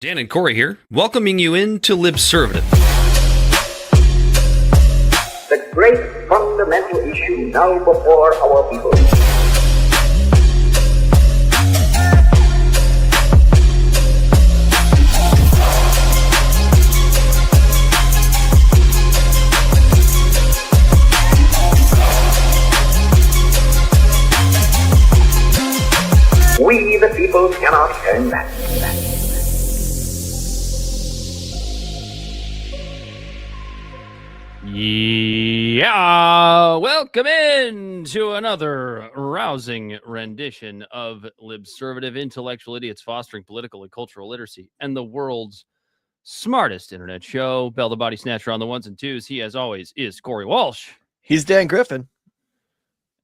Dan and Corey here, welcoming you into Libservative. The great fundamental issue now before our people. We, the people, cannot turn back. Yeah, welcome in to another rousing rendition of Libservative, intellectual idiots fostering political and cultural literacy, and the world's smartest internet show. Bell the Bodysnatcher on the ones and twos. He, as always, is Corey Walsh. He's Dan Griffin.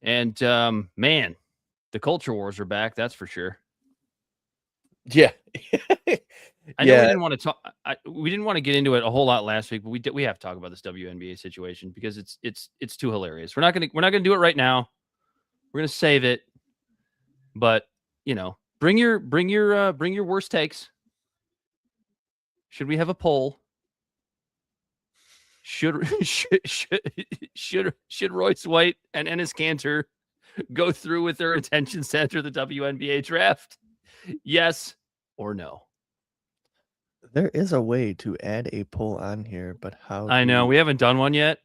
And, man, the culture wars are back, that's for sure. Yeah. I know we didn't want to talk. We didn't want to get into it a whole lot last week, but we have to talk about this WNBA situation because it's too hilarious. We're not gonna do it right now. We're gonna save it, but you know, bring your worst takes. Should we have a poll? Should Royce White and Enes Kanter go through with their intentions to enter the WNBA draft? Yes or no? There is a way to add a poll on here, but how? I know we haven't done one yet.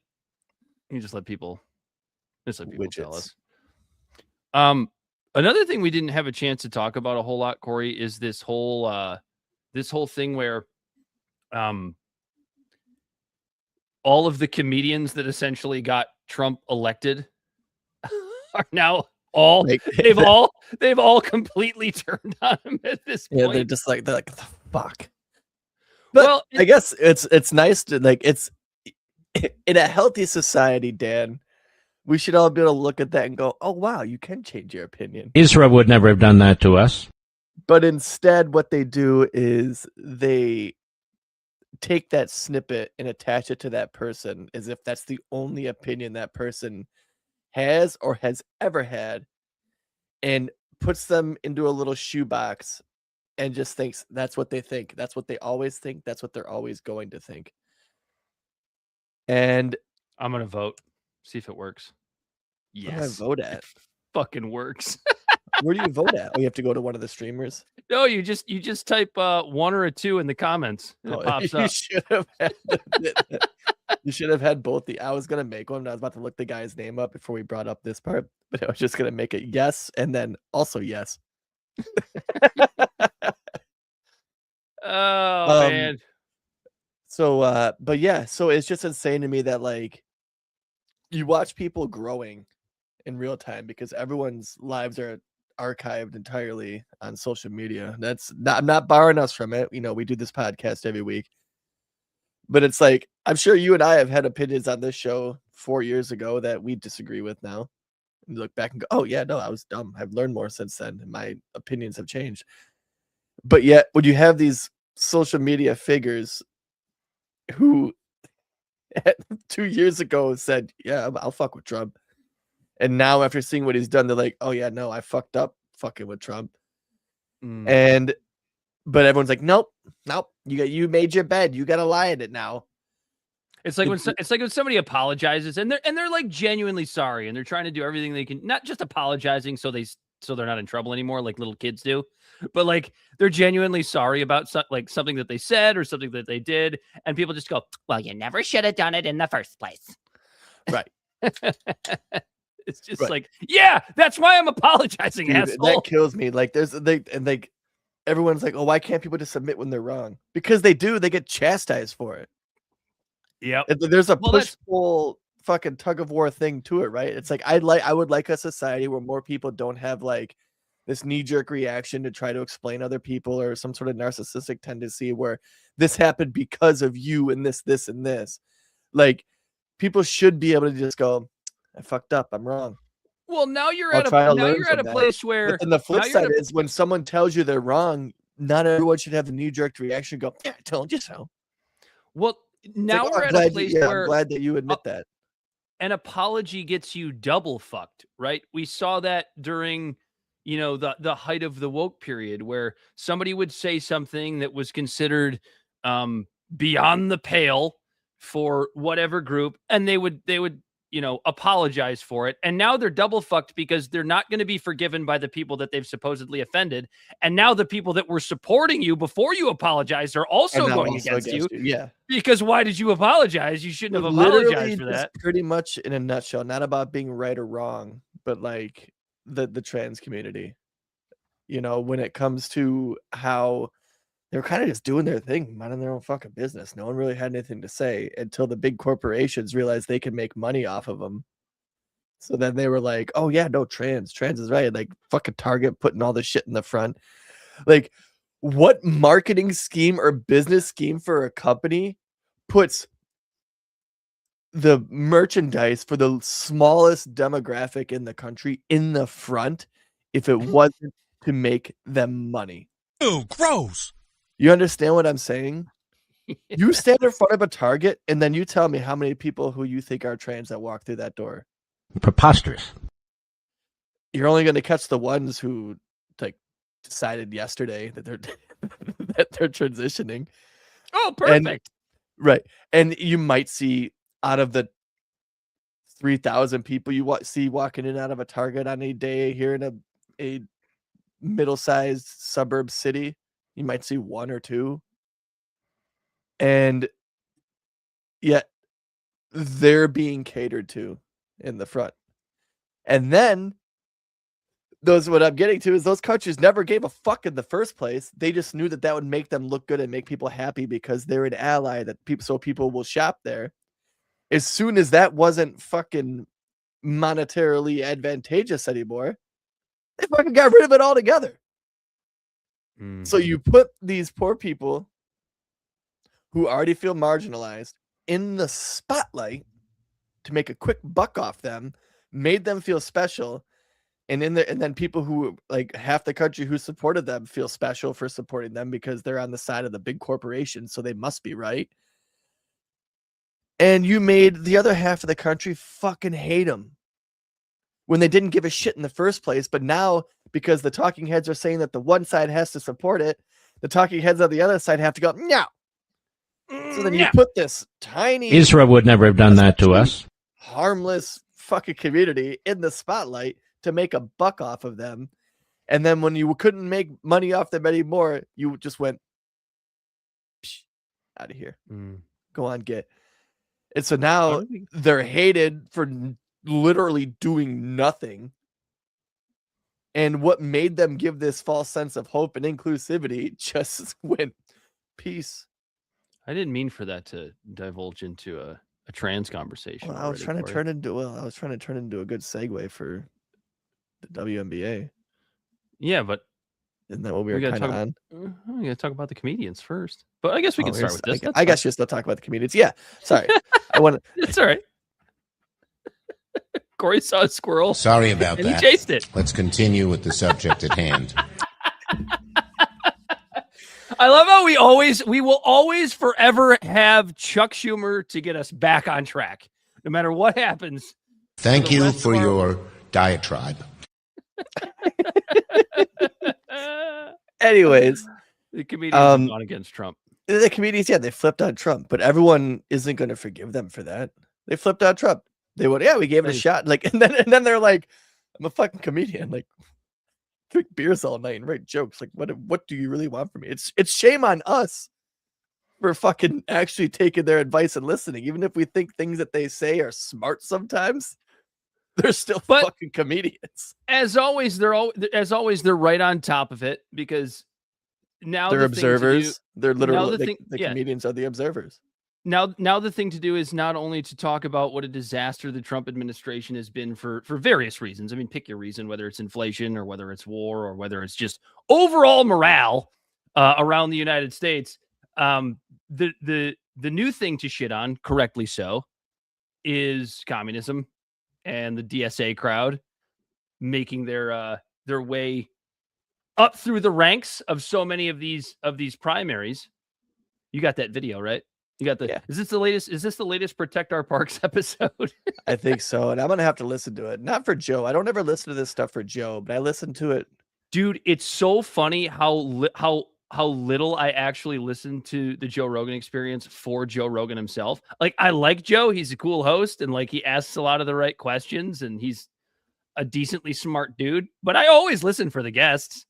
You just let people tell us. Another thing we didn't have a chance to talk about a whole lot, Corey, is this whole thing where all of the comedians that essentially got Trump elected are now they've all completely turned on him at this point. Yeah, they're like the fuck. But well, I guess it's nice to it's in a healthy society, Dan. We should all be able to look at that and go, "Oh wow, you can change your opinion." Israel would never have done that to us. But instead, what they do is they take that snippet and attach it to that person as if that's the only opinion that person has or has ever had, and puts them into a little shoebox. And just thinks that's what they think. That's what they always think. That's what they're always going to think. And I'm going to vote. See if it works. Yes. Where do I vote at? It fucking works. Where do you vote at? Oh, you have to go to one of the streamers? No, you just type 1 or a 2 in the comments. And it pops up. You should have had both. I was going to make one. I was about to look the guy's name up before we brought up this part. But I was just going to make it yes and then also yes. Oh man. So but yeah, so it's just insane to me that like you watch people growing in real time because everyone's lives are archived entirely on social media. I'm not barring us from it. You know, we do this podcast every week. But it's like I'm sure you and I have had opinions on this show 4 years ago that we disagree with now. And look back and go, oh yeah, no, I was dumb. I've learned more since then. And my opinions have changed. But yet, when you have these social media figures who 2 years ago said, yeah, I'll fuck with Trump. And now after seeing what he's done, they're like, oh yeah, no, I fucked up fucking with Trump. But everyone's like, nope, you made your bed. You got to lie in it now. It's like when somebody apologizes and they're like genuinely sorry and they're trying to do everything they can, not just apologizing so they're not in trouble anymore like little kids do, but like they're genuinely sorry about something that they said or something that they did, and people just go, well, you never should have done it in the first place. Right. It's just right. Like, yeah, that's why I'm apologizing. Dude, asshole. That kills me. Like everyone's like, oh, why can't people just admit when they're wrong? Because they do. They get chastised for it. Yeah. There's a push-pull fucking tug of war thing to it, right? It's like I would like a society where more people don't have like this knee-jerk reaction to try to explain other people or some sort of narcissistic tendency where this happened because of you and this and this. Like people should be able to just go, I fucked up, I'm wrong. Well, now you're at a place where. But then the flip side is when someone tells you they're wrong, not everyone should have the knee-jerk reaction. Go, yeah, I told you so. Well, now we're at a place where I'm glad that you admit that. An apology gets you double fucked, right? We saw that during, the height of the woke period, where somebody would say something that was considered beyond the pale for whatever group, and they would apologize for it. And now they're double fucked because they're not going to be forgiven by the people that they've supposedly offended. And now the people that were supporting you before you apologized are also going against you. Yeah. Because why did you apologize? You shouldn't have apologized for that. Pretty much in a nutshell, not about being right or wrong, but like the trans community, when it comes to how they're kind of just doing their thing, minding their own fucking business. No one really had anything to say until the big corporations realized they could make money off of them. So then they were like, oh yeah, no, trans is right. Like fucking Target putting all this shit in the front. Like, what marketing scheme or business scheme for a company puts the merchandise for the smallest demographic in the country in the front if it wasn't to make them money? Ew, gross. You understand what I'm saying? You stand in front of a Target and then you tell me how many people who you think are trans that walk through that door. Preposterous. You're only going to catch the ones who like decided yesterday that they're transitioning. Oh, perfect. Right. And you might see out of the 3,000 people you see walking in and out of a Target on a day here in a middle-sized suburb city, you might see one or two. And yet they're being catered to in the front. And then what I'm getting to is those countries never gave a fuck in the first place. They just knew that would make them look good and make people happy because they're an ally so people will shop there. As soon as that wasn't fucking monetarily advantageous anymore, they fucking got rid of it altogether. So you put these poor people who already feel marginalized in the spotlight to make a quick buck off them, made them feel special, and then people who like half the country who supported them feel special for supporting them because they're on the side of the big corporation, so they must be right. And you made the other half of the country fucking hate them when they didn't give a shit in the first place. But now, because the talking heads are saying that the one side has to support it, the talking heads on the other side have to go, no. So then you put this tiny Israel would never have done that to us. Harmless fucking community in the spotlight to make a buck off of them. And then when you couldn't make money off them anymore, you just went out of here. Go on, get. And so now they're hated for literally doing nothing. And what made them give this false sense of hope and inclusivity just went peace. I didn't mean for that to divulge into a trans conversation. Well, I was trying to turn into a good segue for the WNBA. Yeah, but isn't that what we were kind of on? We got to talk about the comedians first. But I guess we can start with this. I guess you'll still talk about the comedians. Yeah, sorry. I want. It's all right. Corey saw a squirrel. Sorry about and that. He chased it. Let's continue with the subject at hand. I love how we will always forever have Chuck Schumer to get us back on track, no matter what happens. Thank you for your diatribe. Anyways, the comedians have gone against Trump. The comedians, they flipped on Trump, but everyone isn't going to forgive them for that. They flipped on Trump. They went, we gave it a shot. Like, and then they're like, I'm a fucking comedian. Like, drink beers all night and write jokes. Like, what do you really want from me? It's shame on us for fucking actually taking their advice and listening. Even if we think things that they say are smart sometimes, they're still fucking comedians. As always, they're right on top of it because now they're observers. They're literally the comedians are the observers. Now the thing to do is not only to talk about what a disaster the Trump administration has been for various reasons. I mean, pick your reason, whether it's inflation or whether it's war or whether it's just overall morale around the United States. The new thing to shit on, correctly so, is communism and the DSA crowd making their way up through the ranks of so many of these primaries. You got that video, right? You got the. Yeah. Is this the latest Protect Our Parks episode? I think so, and I'm gonna have to listen to it. Not for Joe. I don't ever listen to this stuff for Joe, but I listen to it Dude, it's so funny how little I actually listen to the Joe Rogan Experience for Joe Rogan himself. Like, I like Joe. He's a cool host, and like he asks a lot of the right questions, and he's a decently smart dude. But I always listen for the guests.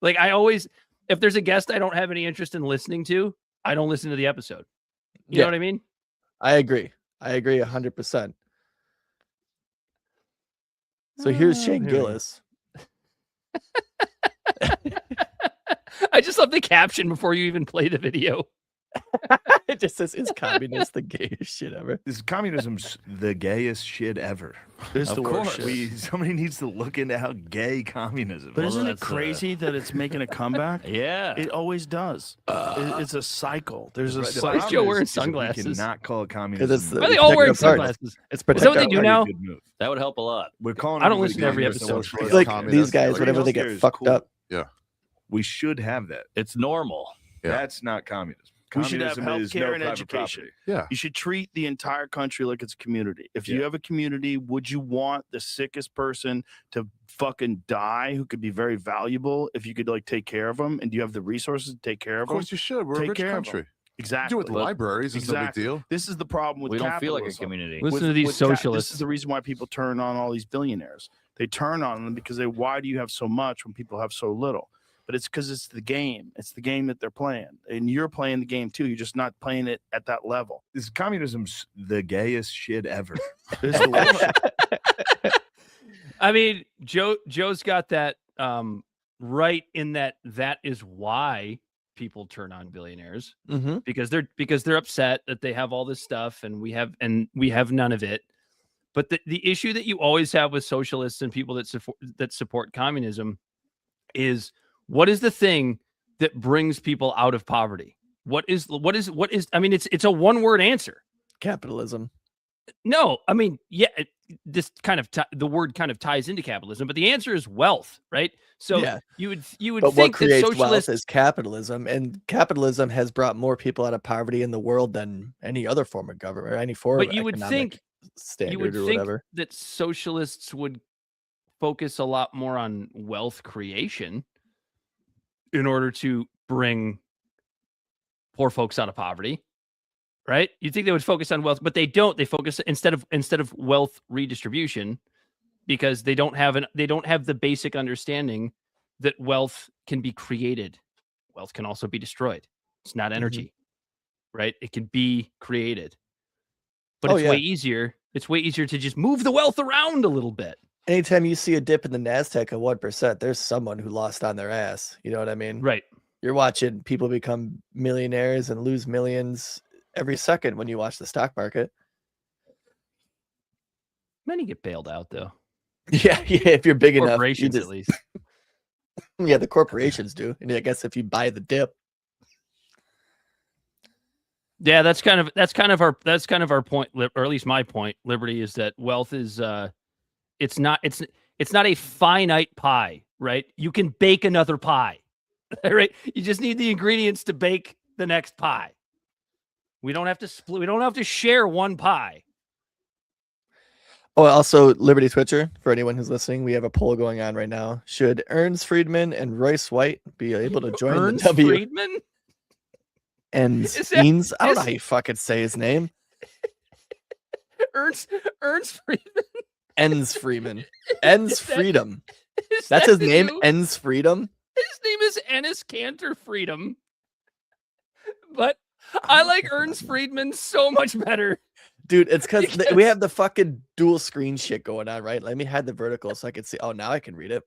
Like, if there's a guest I don't have any interest in listening to, I don't listen to the episode. You know what I mean? I agree 100%. So here's Shane Gillis. I just love the caption before you even play the video. It just says, "Is communist the gayest shit ever?" Is communism's the gayest shit ever? It's the worst shit. Somebody needs to look into how gay communism is. But isn't it crazy that it's making a comeback? Yeah. It always does. It's a cycle. There's a The cycle. Why is problem Joe wearing is that we sunglasses? cannot call it Because communism. it's Why are they all wearing sunglasses? It's Is that what they protect do our- now? Good move. That would help a lot. We're calling. I don't listen to everybody every communist, episode. so It's we're like these guys, Everything whenever else they here get is fucked cool. up. We should have that. It's normal. Yeah. That's not communism. We should have Communism is healthcare no and private education. property. You should treat the entire country like it's a community. If you Yeah. have a community, would you want the sickest person to fucking die who could be very valuable if you could like take care of them? And do you have the resources to take care of Of them? course you should. We're Take a rich care of 'em. country. Exactly. Do it with the libraries. It's no big Exactly. deal. This is the problem with We don't feel like a capitalism. community. Listen to these This socialists. is the reason why people turn on all these billionaires. They turn on them because why do you have so much when people have so little? But it's because it's the game. It's the game that they're playing. And you're playing the game too. You're just not playing it at that level. Is communism's the gayest shit ever? It's the worst. I mean, Joe's got that right in that is why people turn on billionaires Mm-hmm. because they're upset that they have all this stuff and we have none of it. But the issue that you always have with socialists and people that support communism is, what is the thing that brings people out of poverty? What is I mean, it's a one-word answer. Capitalism. No, I mean, yeah, this kind of the word kind of ties into capitalism, but the answer is wealth, right? So Yeah. you would But what think that creates wealth socialists is capitalism, and capitalism has brought more people out of poverty in the world than any other form of government or any form But of you would economic think standard or whatever. that socialists would focus a lot more on wealth creation in order to bring poor folks out of poverty, right? You'd think they would focus on wealth, but they don't. They focus instead of wealth redistribution, because they don't have the basic understanding that wealth can be created. Wealth can also be destroyed. It's not energy, right? It can be created. But Oh, it's yeah. way easier. It's way easier to just move the wealth around a little bit. Anytime you see a dip in the NASDAQ of 1%, there's someone who lost on their ass. You know what I mean? Right. You're watching people become millionaires and lose millions every second when you watch the stock market. Many get bailed out though. Yeah, if you're big enough. you Corporations just- at least. Yeah, the corporations do. And I guess if you buy the dip. Yeah, that's kind of our point, or at least my point, Liberty, is that wealth is it's not a finite pie, right? You can bake another pie. Right? You just need the ingredients to bake the next pie. We don't have to split, we don't have to share one pie. Oh, also, Liberty Twitcher, for anyone who's listening, we have a poll going on right now. Should Ernst Friedman and Royce White be able to join Ernst the W? Friedman? And Is that- Enes? I don't know is- how you fucking say his name. Ernst Friedman. Ens Freeman. Ens Is that- Freedom. Is That's that his name, new- Ens Freedom. His name is Enes Kanter Freedom. But I like Ernst Friedman so much better. Dude, it's because we have the fucking dual screen shit going on, right? Let me hide the vertical so I can see. Oh, now I can read it.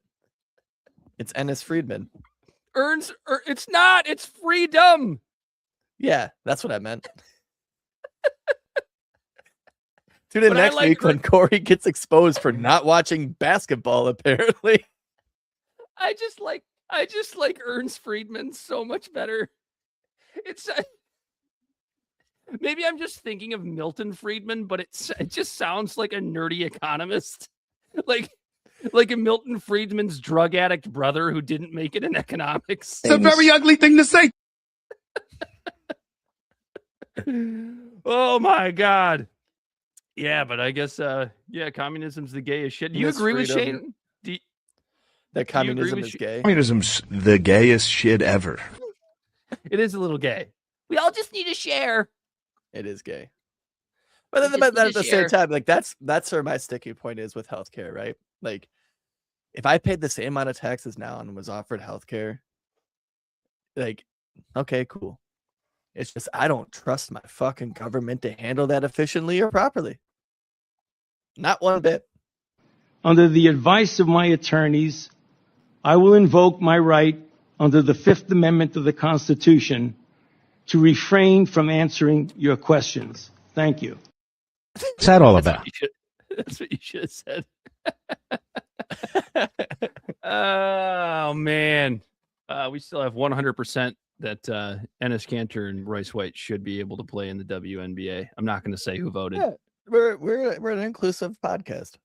It's Enes Friedman. It's not, it's freedom. Yeah, that's what I meant. Tune in But I next like week when Corey gets exposed for not watching basketball, apparently. I just like Ernst Friedman so much better. It's maybe I'm just thinking of Milton Friedman, but it just sounds like a nerdy economist, like a Milton Friedman's drug addict brother who didn't make it in economics. It's a very ugly thing to say. Oh my god. Yeah, but I guess communism's the gayest shit. Do you Miss agree with Freedom. Shane? That Do you agree communism with is sh- gay. Communism's the gayest shit ever. It is a little gay. We all just need to share. It is gay. But We then, just but need at to the same share. time, like that's where my sticky point is with healthcare, right? Like, if I paid the same amount of taxes now and was offered healthcare, like, okay, cool. It's just I don't trust my fucking government to handle that efficiently or properly. Not one bit. Under the advice of my attorneys, I will invoke my right under the Fifth Amendment of the Constitution to refrain from answering your questions. Thank you. What's that all about? That's what you should have said. Oh man, we still have 100% that Enes Kanter and Royce White should be able to play in the WNBA. I'm not going to say who voted. Yeah, we're an inclusive podcast.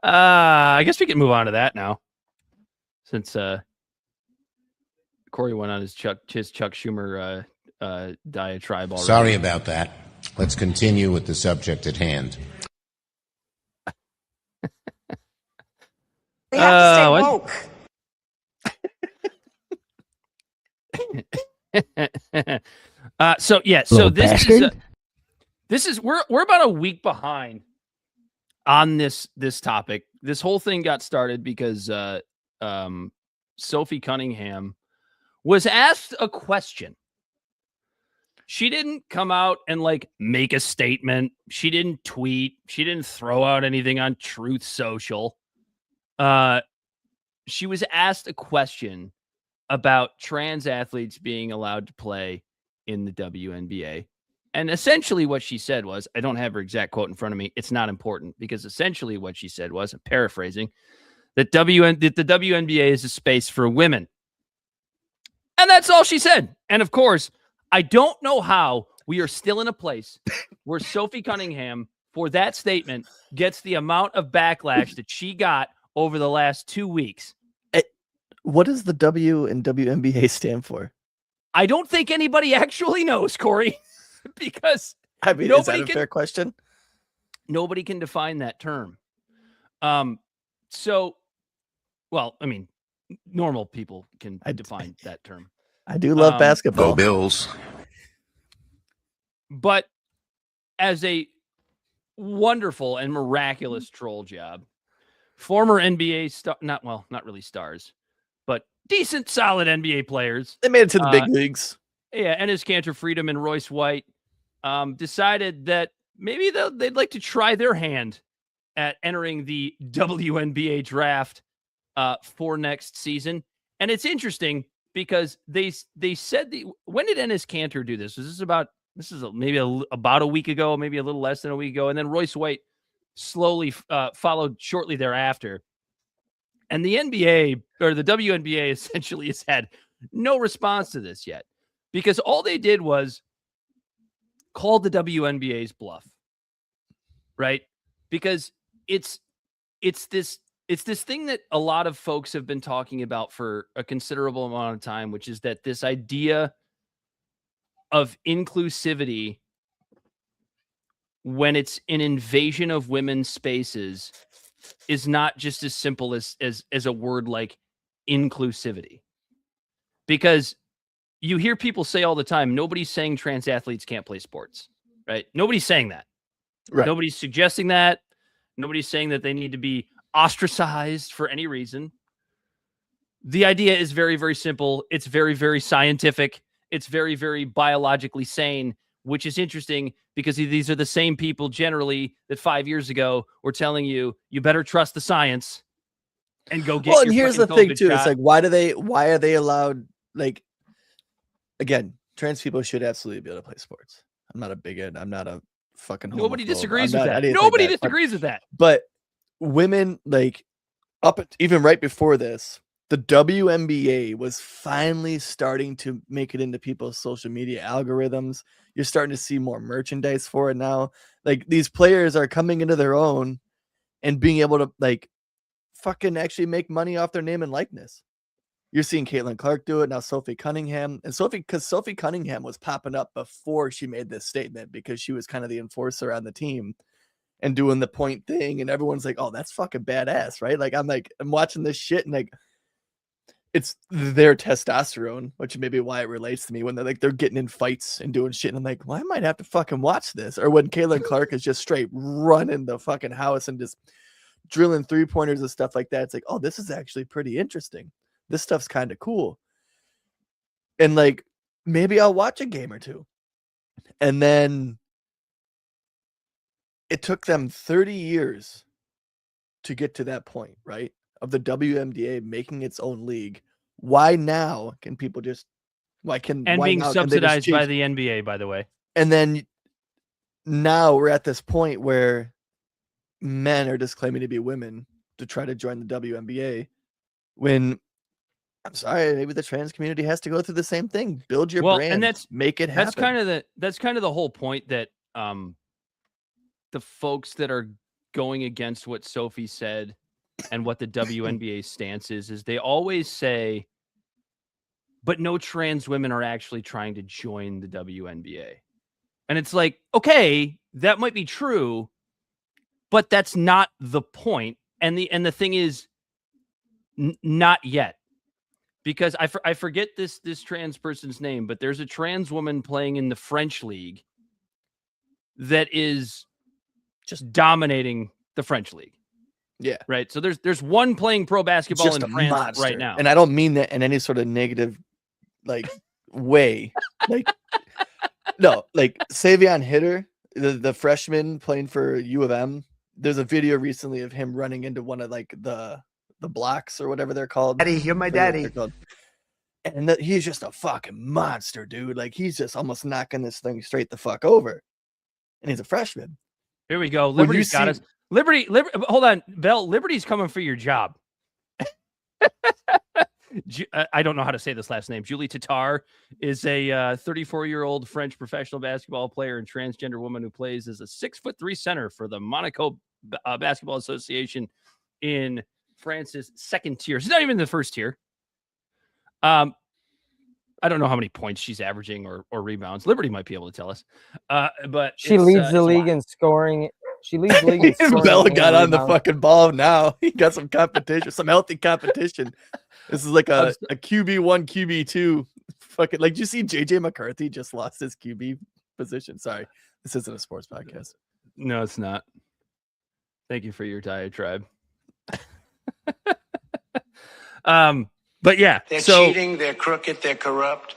I guess we can move on to that now, since Corey went on his Chuck Schumer diatribe already. Sorry about that. Let's continue with the subject at hand. We have to stay woke. So this is we're about a week behind on this topic. This whole thing got started because Sophie Cunningham was asked a question. She didn't come out and like make a statement. She didn't tweet. She didn't throw out anything on Truth Social. She was asked a question about trans athletes being allowed to play in the WNBA. And essentially what she said was, I don't have her exact quote in front of me. It's not important, because essentially what she said was, I'm paraphrasing, that the WNBA is a space for women. And that's all she said. And of course, I don't know how we are still in a place where Sophie Cunningham, for that statement, gets the amount of backlash that she got over the last 2 weeks. What does the W in WNBA stand for? I don't think anybody actually knows, Corey, because I mean, is that a fair question? Nobody can define that term. Well, I mean, normal people can define that term. I do love basketball. Go Bills. But as a wonderful and miraculous troll job, former NBA star, not really stars, but decent, solid NBA players. They made it to the big leagues. Yeah, Enes Kanter, Freedom, and Royce White decided that maybe they'd like to try their hand at entering the WNBA draft for next season. And it's interesting because they said when did Enes Kanter do this? About a week ago, maybe a little less than a week ago, and then Royce White slowly followed shortly thereafter. And the NBA or the WNBA essentially has had no response to this yet, because all they did was call the WNBA's bluff, right? Because it's this thing that a lot of folks have been talking about for a considerable amount of time, which is that this idea of inclusivity, when it's an invasion of women's spaces, is not just as simple as a word like inclusivity. Because you hear people say all the time, nobody's saying trans athletes can't play sports, right? Nobody's saying that. Right. Nobody's suggesting that. Nobody's saying that they need to be ostracized for any reason. The idea is very, very simple. It's very, very scientific. It's very, very biologically sane, which is interesting because these are the same people generally that 5 years ago were telling you better trust the science and go get. Well, and here's the thing too. Shot. It's like, why are they allowed? Like, again, trans people should absolutely be able to play sports. I'm not a bigot. I'm not a fucking homophobe. Nobody disagrees with that. Nobody disagrees with that. But women, like, even right before this, the WNBA was finally starting to make it into people's social media algorithms. You're starting to see more merchandise for it now. Like, these players are coming into their own and being able to, like, fucking actually make money off their name and likeness. You're seeing Caitlin Clark do it now. Sophie Cunningham, and Sophie Cunningham was popping up before she made this statement because she was kind of the enforcer on the team. and doing the point thing, and everyone's like, oh, that's fucking badass, right? Like I'm watching this shit and like it's their testosterone, which may be why it relates to me when they're getting in fights and doing shit. And I'm like, well, I might have to fucking watch this. Or when Caitlin Clark is just straight running the fucking house and just drilling 3-pointers and stuff like that. It's like, oh, this is actually pretty interesting. This stuff's kind of cool. And like, maybe I'll watch a game or two. And then it took them 30 years to get to that point, right? Of the WNBA making its own league. Why now can people just being subsidized by the NBA, by the way. And then now we're at this point where men are just claiming to be women to try to join the WNBA when I'm sorry, maybe the trans community has to go through the same thing. Build your brand, and make it happen. That's kind of the whole point that the folks that are going against what Sophie said and what the WNBA stance is they always say, but no trans women are actually trying to join the WNBA. And it's like, okay, that might be true, but that's not the point. And the thing is, not yet. Because I forget this trans person's name, but there's a trans woman playing in the French league that is just dominating the French league. Yeah. Right. So there's one playing pro basketball in France monster. Right now. And I don't mean that in any sort of negative like way. Like no, like Savion Hitter, the freshman playing for U of M. There's a video recently of him running into one of like the blocks or whatever they're called. Daddy, you're my daddy. And he's just a fucking monster, dude. Like he's just almost knocking this thing straight the fuck over. And he's a freshman. Here we go. Liberty's got us. Liberty, hold on, Bell. Liberty's coming for your job. I don't know how to say this last name. Julie Tatar is a 34-year-old French professional basketball player and transgender woman who plays as a 6'3" center for the Monaco Basketball Association in France's second tier. She's not even in the first tier. I don't know how many points she's averaging or rebounds. Liberty might be able to tell us. But she leads the league in scoring. She leads the league in scoring. Bella got on the fucking ball now. He got some competition, some healthy competition. This is like a QB1, QB2. Fucking like, did you see JJ McCarthy just lost his QB position? Sorry, this isn't a sports podcast. No, it's not. Thank you for your diatribe. But yeah, they're cheating, they're crooked, they're corrupt.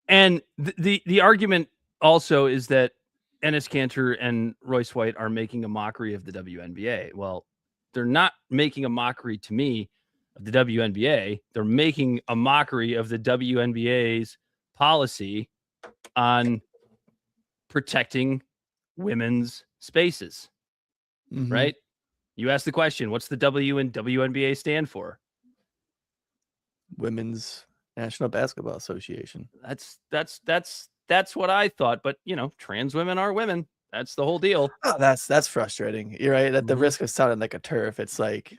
And the argument also is that Enes Kanter and Royce White are making a mockery of the WNBA. Well, they're not making a mockery to me of the WNBA. They're making a mockery of the WNBA's policy on protecting women's spaces. Mm-hmm. Right? You asked the question, what's the W in WNBA stand for? Women's National Basketball Association. That's what I thought, but trans women are women. That's the whole deal. Oh, that's frustrating. You're right. At the risk of sounding like a turf, it's like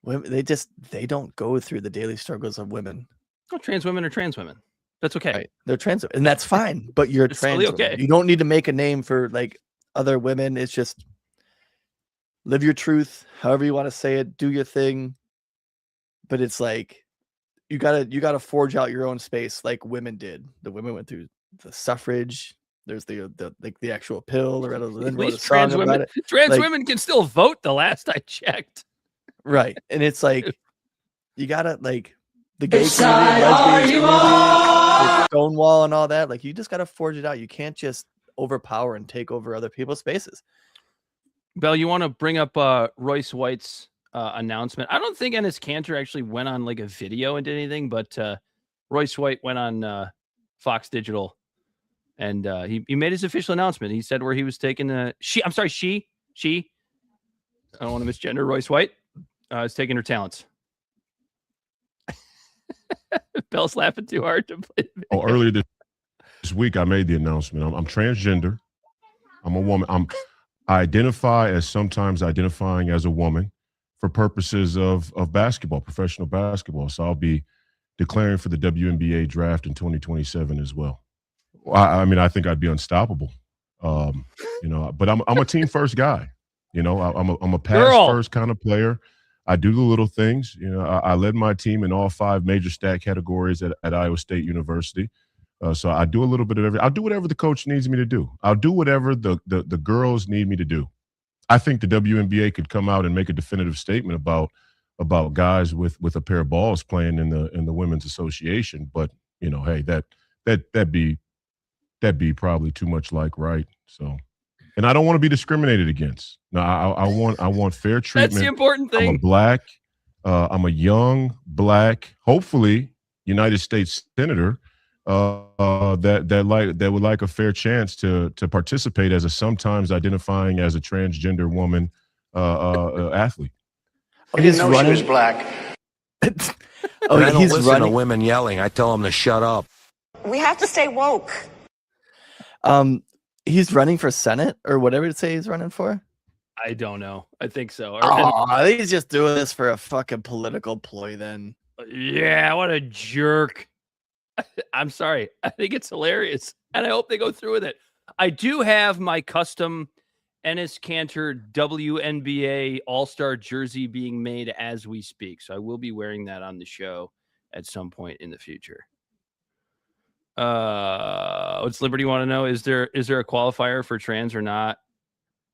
women, they don't go through the daily struggles of women. Well, trans women are trans women. That's okay. Right. They're trans, and that's fine. But you're trans. Totally okay. You don't need to make a name for like other women. It's just live your truth, however you want to say it. Do your thing. But it's like you gotta forge out your own space, like women did. The women went through the suffrage. There's the actual pill. Or at least trans women. Women can still vote. The last I checked. Right, and it's like you gotta like the gay community, Stonewall, and all that. Like you just gotta forge it out. You can't just overpower and take over other people's spaces. Bell, you want to bring up Royce White's announcement? I don't think Enes Kanter actually went on like a video and did anything, but Royce White went on Fox Digital and he made his official announcement. He said where he was taking she I don't want to misgender Royce White. Is taking her talents. Bell's laughing too hard to play. Earlier this week, I made the announcement. I'm transgender. I'm a woman. I identify as sometimes identifying as a woman for purposes of basketball, professional basketball. So I'll be declaring for the WNBA draft in 2027 as well. I mean, I think I'd be unstoppable. But I'm a team first guy. I'm a pass first kind of player. I do the little things. I led my team in all 5 major stat categories at Iowa State University. So I do a little bit of everything. I'll do whatever the coach needs me to do. I'll do whatever the girls need me to do. I think the WNBA could come out and make a definitive statement about guys with a pair of balls playing in the women's association. But hey, that'd be probably too much like right. So, and I don't want to be discriminated against. No, I want fair treatment. That's the important thing. I'm a black. I'm a young black, hopefully United States senator. That would like a fair chance to participate as a sometimes identifying as a transgender woman athlete. I didn't know she was black. I don't listen to women yelling. I tell them to shut up. We have to stay woke. He's running for Senate or whatever to say he's running for. I don't know. I think so. I think he's just doing this for a fucking political ploy then. Yeah, what a jerk. I'm sorry. I think it's hilarious, and I hope they go through with it. I do have my custom Enes Kanter WNBA All-Star jersey being made as we speak, so I will be wearing that on the show at some point in the future. What's Liberty want to know? Is there a qualifier for trans or not?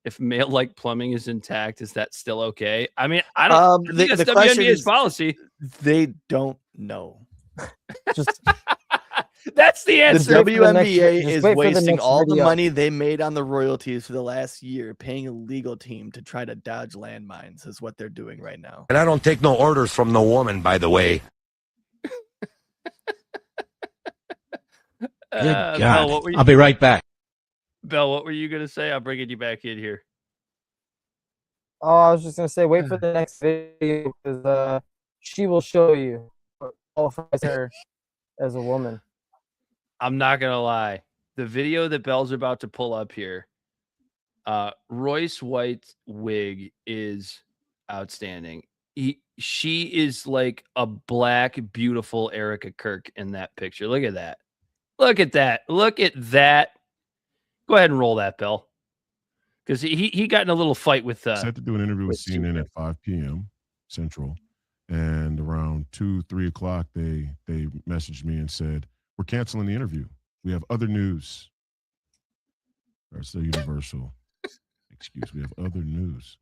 If male-like plumbing is intact, is that still okay? I mean, I don't. I think that's WNBA's policy. They don't know. Just that's the answer. The WNBA is wasting all the money they made on the royalties for the last year, paying a legal team to try to dodge landmines. Is what they're doing right now. And I don't take no orders from no woman, by the way. Good God. Bell, I'll be right back. Bell, what were you going to say? I'm bringing you back in here. Oh, I was just going to say, wait for the next video because she will show you what qualifies her as a woman. I'm not going to lie. The video that Bell's about to pull up here, Royce White's wig is outstanding. She is like a black, beautiful Erica Kirk in that picture. Look at that. Look at that. Look at that. Go ahead and roll that, Bell. Because he got in a little fight with set to do an interview with CNN at 5 p.m. Central. And around 2-3 o'clock, they messaged me and said, "We're canceling the interview. We have other news." That's the universal excuse. We have other news.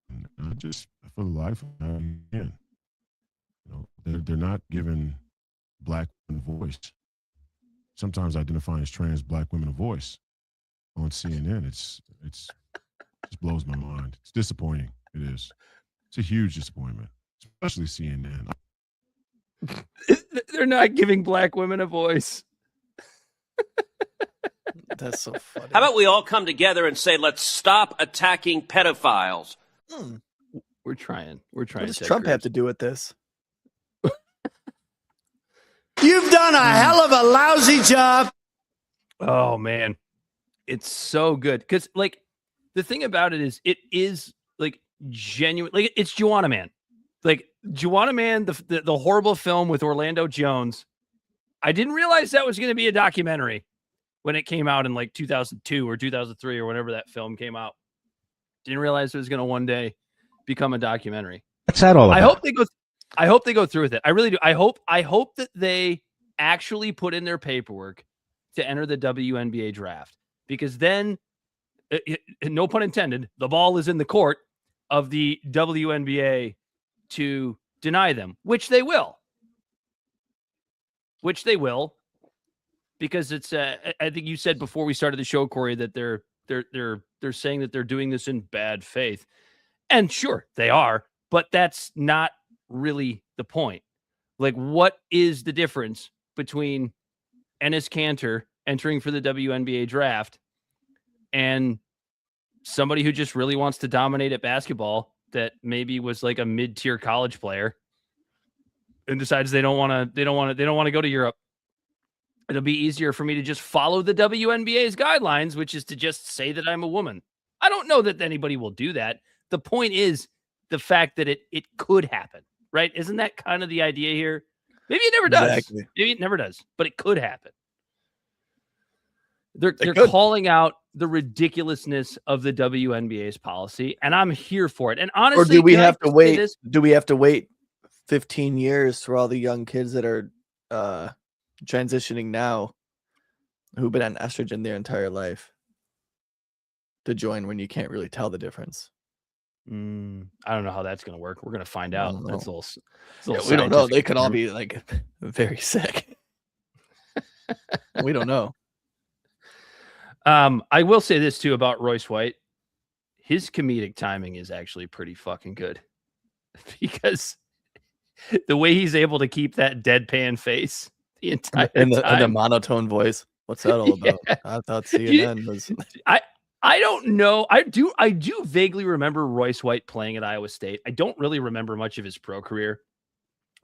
And I just, for the life of me, they're not giving black women a voice. Sometimes identifying as trans black women a voice on CNN. It just blows my mind. It's disappointing. It is. It's a huge disappointment, especially CNN. They're not giving black women a voice. That's so funny. How about we all come together and say, let's stop attacking pedophiles? We're trying. What does Trump have to do with this? You've done a hell of a lousy job. Oh, man. It's so good. Because, like, the thing about it is like, genuine. Like, it's Juwanna Mann. Like, Juwanna Mann, the horrible film with Orlando Jones. I didn't realize that was going to be a documentary when it came out in, like, 2002 or 2003 or whenever that film came out. Didn't realize it was going to one day become a documentary. What's that all about? I hope they go through with it. I really do. I hope that they actually put in their paperwork to enter the WNBA draft, because then, no pun intended, the ball is in the court of the WNBA to deny them, which they will. Because it's I think you said before we started the show, Corey, that they're saying that they're doing this in bad faith. And sure, they are, but that's not really the point. Like, what is the difference between Enes Kanter entering for the WNBA draft and somebody who just really wants to dominate at basketball that maybe was like a mid-tier college player and decides they don't want to go to Europe? It'll be easier for me to just follow the WNBA's guidelines, which is to just say that I'm a woman. I don't know that anybody will do that. The point is the fact that it could happen, right? Isn't that kind of the idea here? Maybe it never does. Exactly. Maybe it never does, but it could happen. They're calling out the ridiculousness of the WNBA's policy, and I'm here for it. And honestly, or do we have to wait? Do we have to wait 15 years for all the young kids that are transitioning now, who've been on estrogen their entire life, to join when you can't really tell the difference? I don't know how that's going to work. We're going to find out. That's a little we don't know. They could all be like very sick. We don't know. I will say this too about Royce White. His comedic timing is actually pretty fucking good, because the way he's able to keep that deadpan face the entire time. And the monotone voice. What's that all about? I thought CNN was. I don't know. I do vaguely remember Royce White playing at Iowa State. I don't really remember much of his pro career,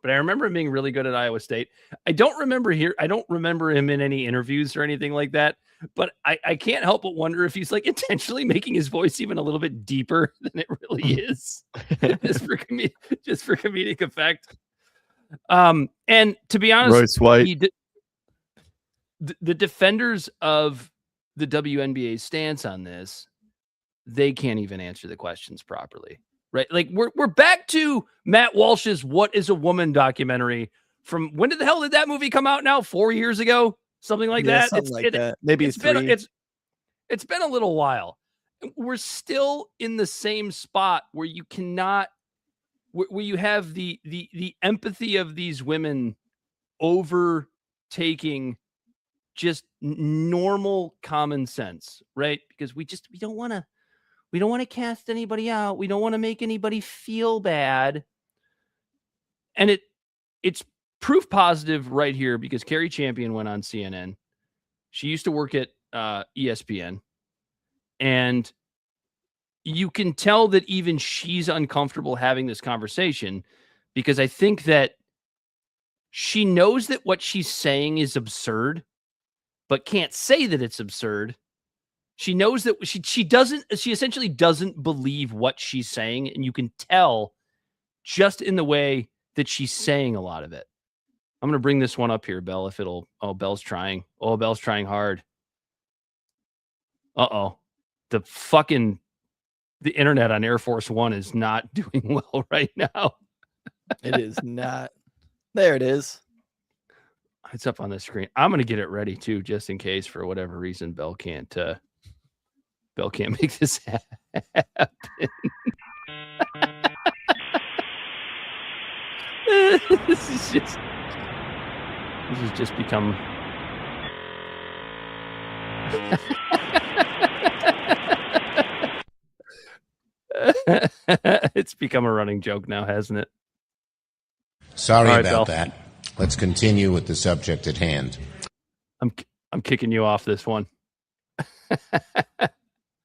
but I remember him being really good at Iowa State. I don't remember him in any interviews or anything like that. But I can't help but wonder if he's like intentionally making his voice even a little bit deeper than it really is, just for comedic effect. And to be honest, Royce White, the defenders of the WNBA's stance on this, they can't even answer the questions properly, right? Like we're back to Matt Walsh's "What Is a Woman" documentary from when the hell did that movie come out now? 4 years ago, something like that. Maybe it's 3. It's been a little while. We're still in the same spot where you cannot, where you have the empathy of these women overtaking just normal common sense, right? Because we don't want to cast anybody out. We don't want to make anybody feel bad. And it's proof positive right here, because Carrie Champion went on CNN. She used to work at ESPN, and you can tell that even she's uncomfortable having this conversation, because I think that she knows that what she's saying is absurd, but can't say that it's absurd. She knows that she essentially doesn't believe what she's saying. And you can tell just in the way that she's saying a lot of it. I'm going to bring this one up here, Bell, if Bell's trying. Oh, Bell's trying hard. Uh-oh. The internet on Air Force One is not doing well right now. It is not. There it is. It's up on the screen. I'm going to get it ready too, just in case for whatever reason Bell can't make this happen. This has just become it's become a running joke now, hasn't it? Sorry about that. Let's continue with the subject at hand. I'm kicking you off this one.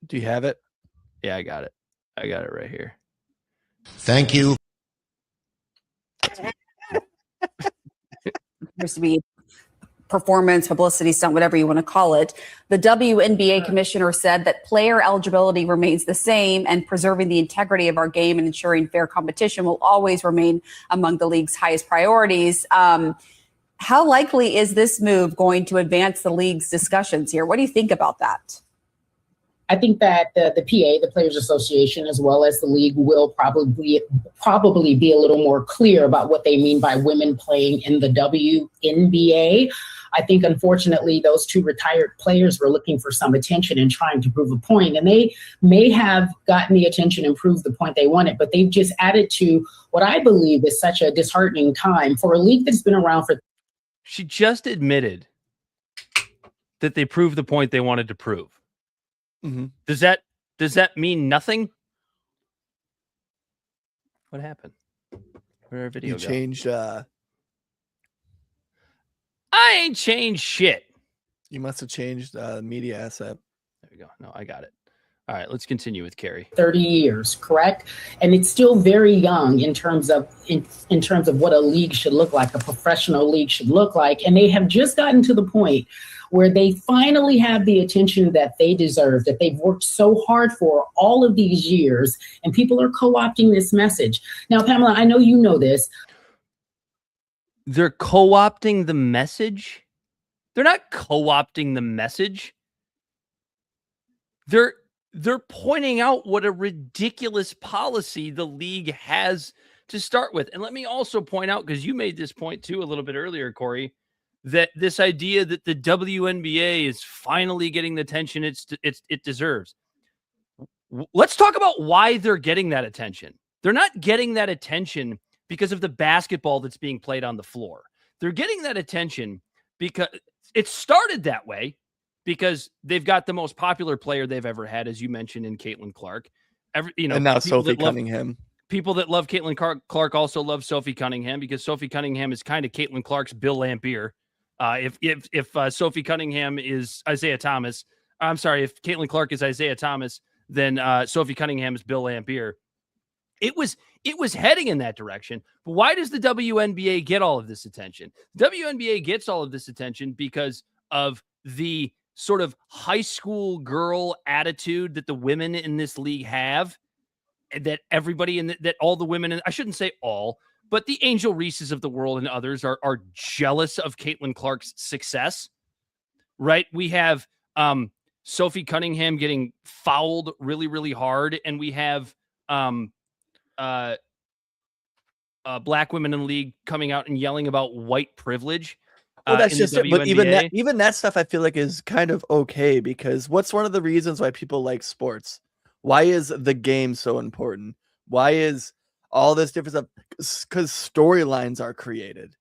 Do you have it? Yeah, I got it. I got it right here. Thank you. Supposed to be performance, publicity stunt, whatever you want to call it. The WNBA commissioner said that player eligibility remains the same, and preserving the integrity of our game and ensuring fair competition will always remain among the league's highest priorities. How likely is this move going to advance the league's discussions here? What do you think about that? I think that the PA, the Players Association, as well as the league, will probably be a little more clear about what they mean by women playing in the WNBA. I think, unfortunately, those two retired players were looking for some attention and trying to prove a point. And they may have gotten the attention and proved the point they wanted, but they've just added to what I believe is such a disheartening time for a league that's been around for. She just admitted that they proved the point they wanted to prove. Mm-hmm. Does that mean nothing? What happened? Where did our video go? Changed. I ain't changed shit. You must have changed media asset. There we go. No, I got it. All right, let's continue with Carrie. 30 years, correct? And it's still very young in terms of in terms of what a league should look like, a professional league should look like. And they have just gotten to the point where they finally have the attention that they deserve, that they've worked so hard for all of these years, and people are co-opting this message. Now, Pamela, I know you know this. They're co-opting the message? They're not co-opting the message. they're pointing out what a ridiculous policy the league has to start with. And let me also point out, because you made this point too a little bit earlier, Corey, that this idea that the WNBA is finally getting the attention it deserves. Let's talk about why they're getting that attention. They're not getting that attention because of the basketball that's being played on the floor. They're getting that attention because it started that way, because they've got the most popular player they've ever had, as you mentioned, in Caitlin Clark. And now Sophie Cunningham. People that love Caitlin Clark also love Sophie Cunningham, because Sophie Cunningham is kind of Caitlin Clark's Bill Laimbeer. If Sophie Cunningham is Isaiah Thomas, I'm sorry, if Caitlin Clark is Isaiah Thomas, then Sophie Cunningham is Bill Laimbeer. It was heading in that direction. But why does the WNBA get all of this attention? The WNBA gets all of this attention because of the sort of high school girl attitude that the women in this league have, that everybody that all the women, I shouldn't say all, but the Angel Reeses of the world and others are jealous of Caitlin Clark's success, right? We have Sophie Cunningham getting fouled really, really hard, and we have black women in the league coming out and yelling about white privilege. Well, that's just it. But even that stuff I feel like is kind of okay, because what's one of the reasons why people like sports? Why is the game so important? Why is all this different stuff? Because storylines are created.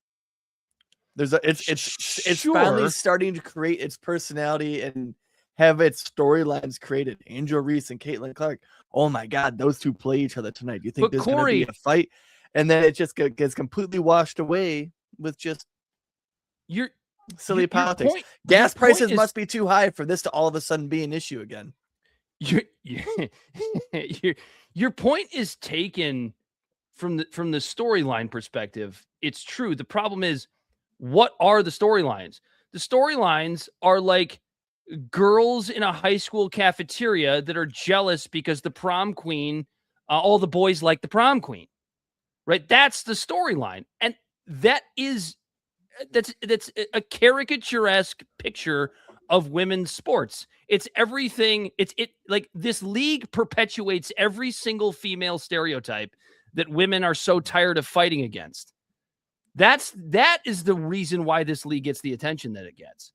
It's finally starting to create its personality and have its storylines created. Angel Reese and Caitlin Clark. Oh my God, those two play each other tonight. Do you think there's going to be a fight? And then it just gets completely washed away with just silly politics. Gas prices must be too high for this to all of a sudden be an issue again. Your point is taken from the storyline perspective. It's true. The problem is, what are the storylines? The storylines are like girls in a high school cafeteria that are jealous because the prom queen, all the boys like the prom queen, right? That's the storyline. And that's a caricaturesque picture of women's sports. It's everything. Like this league perpetuates every single female stereotype that women are so tired of fighting against. That is the reason why this league gets the attention that it gets.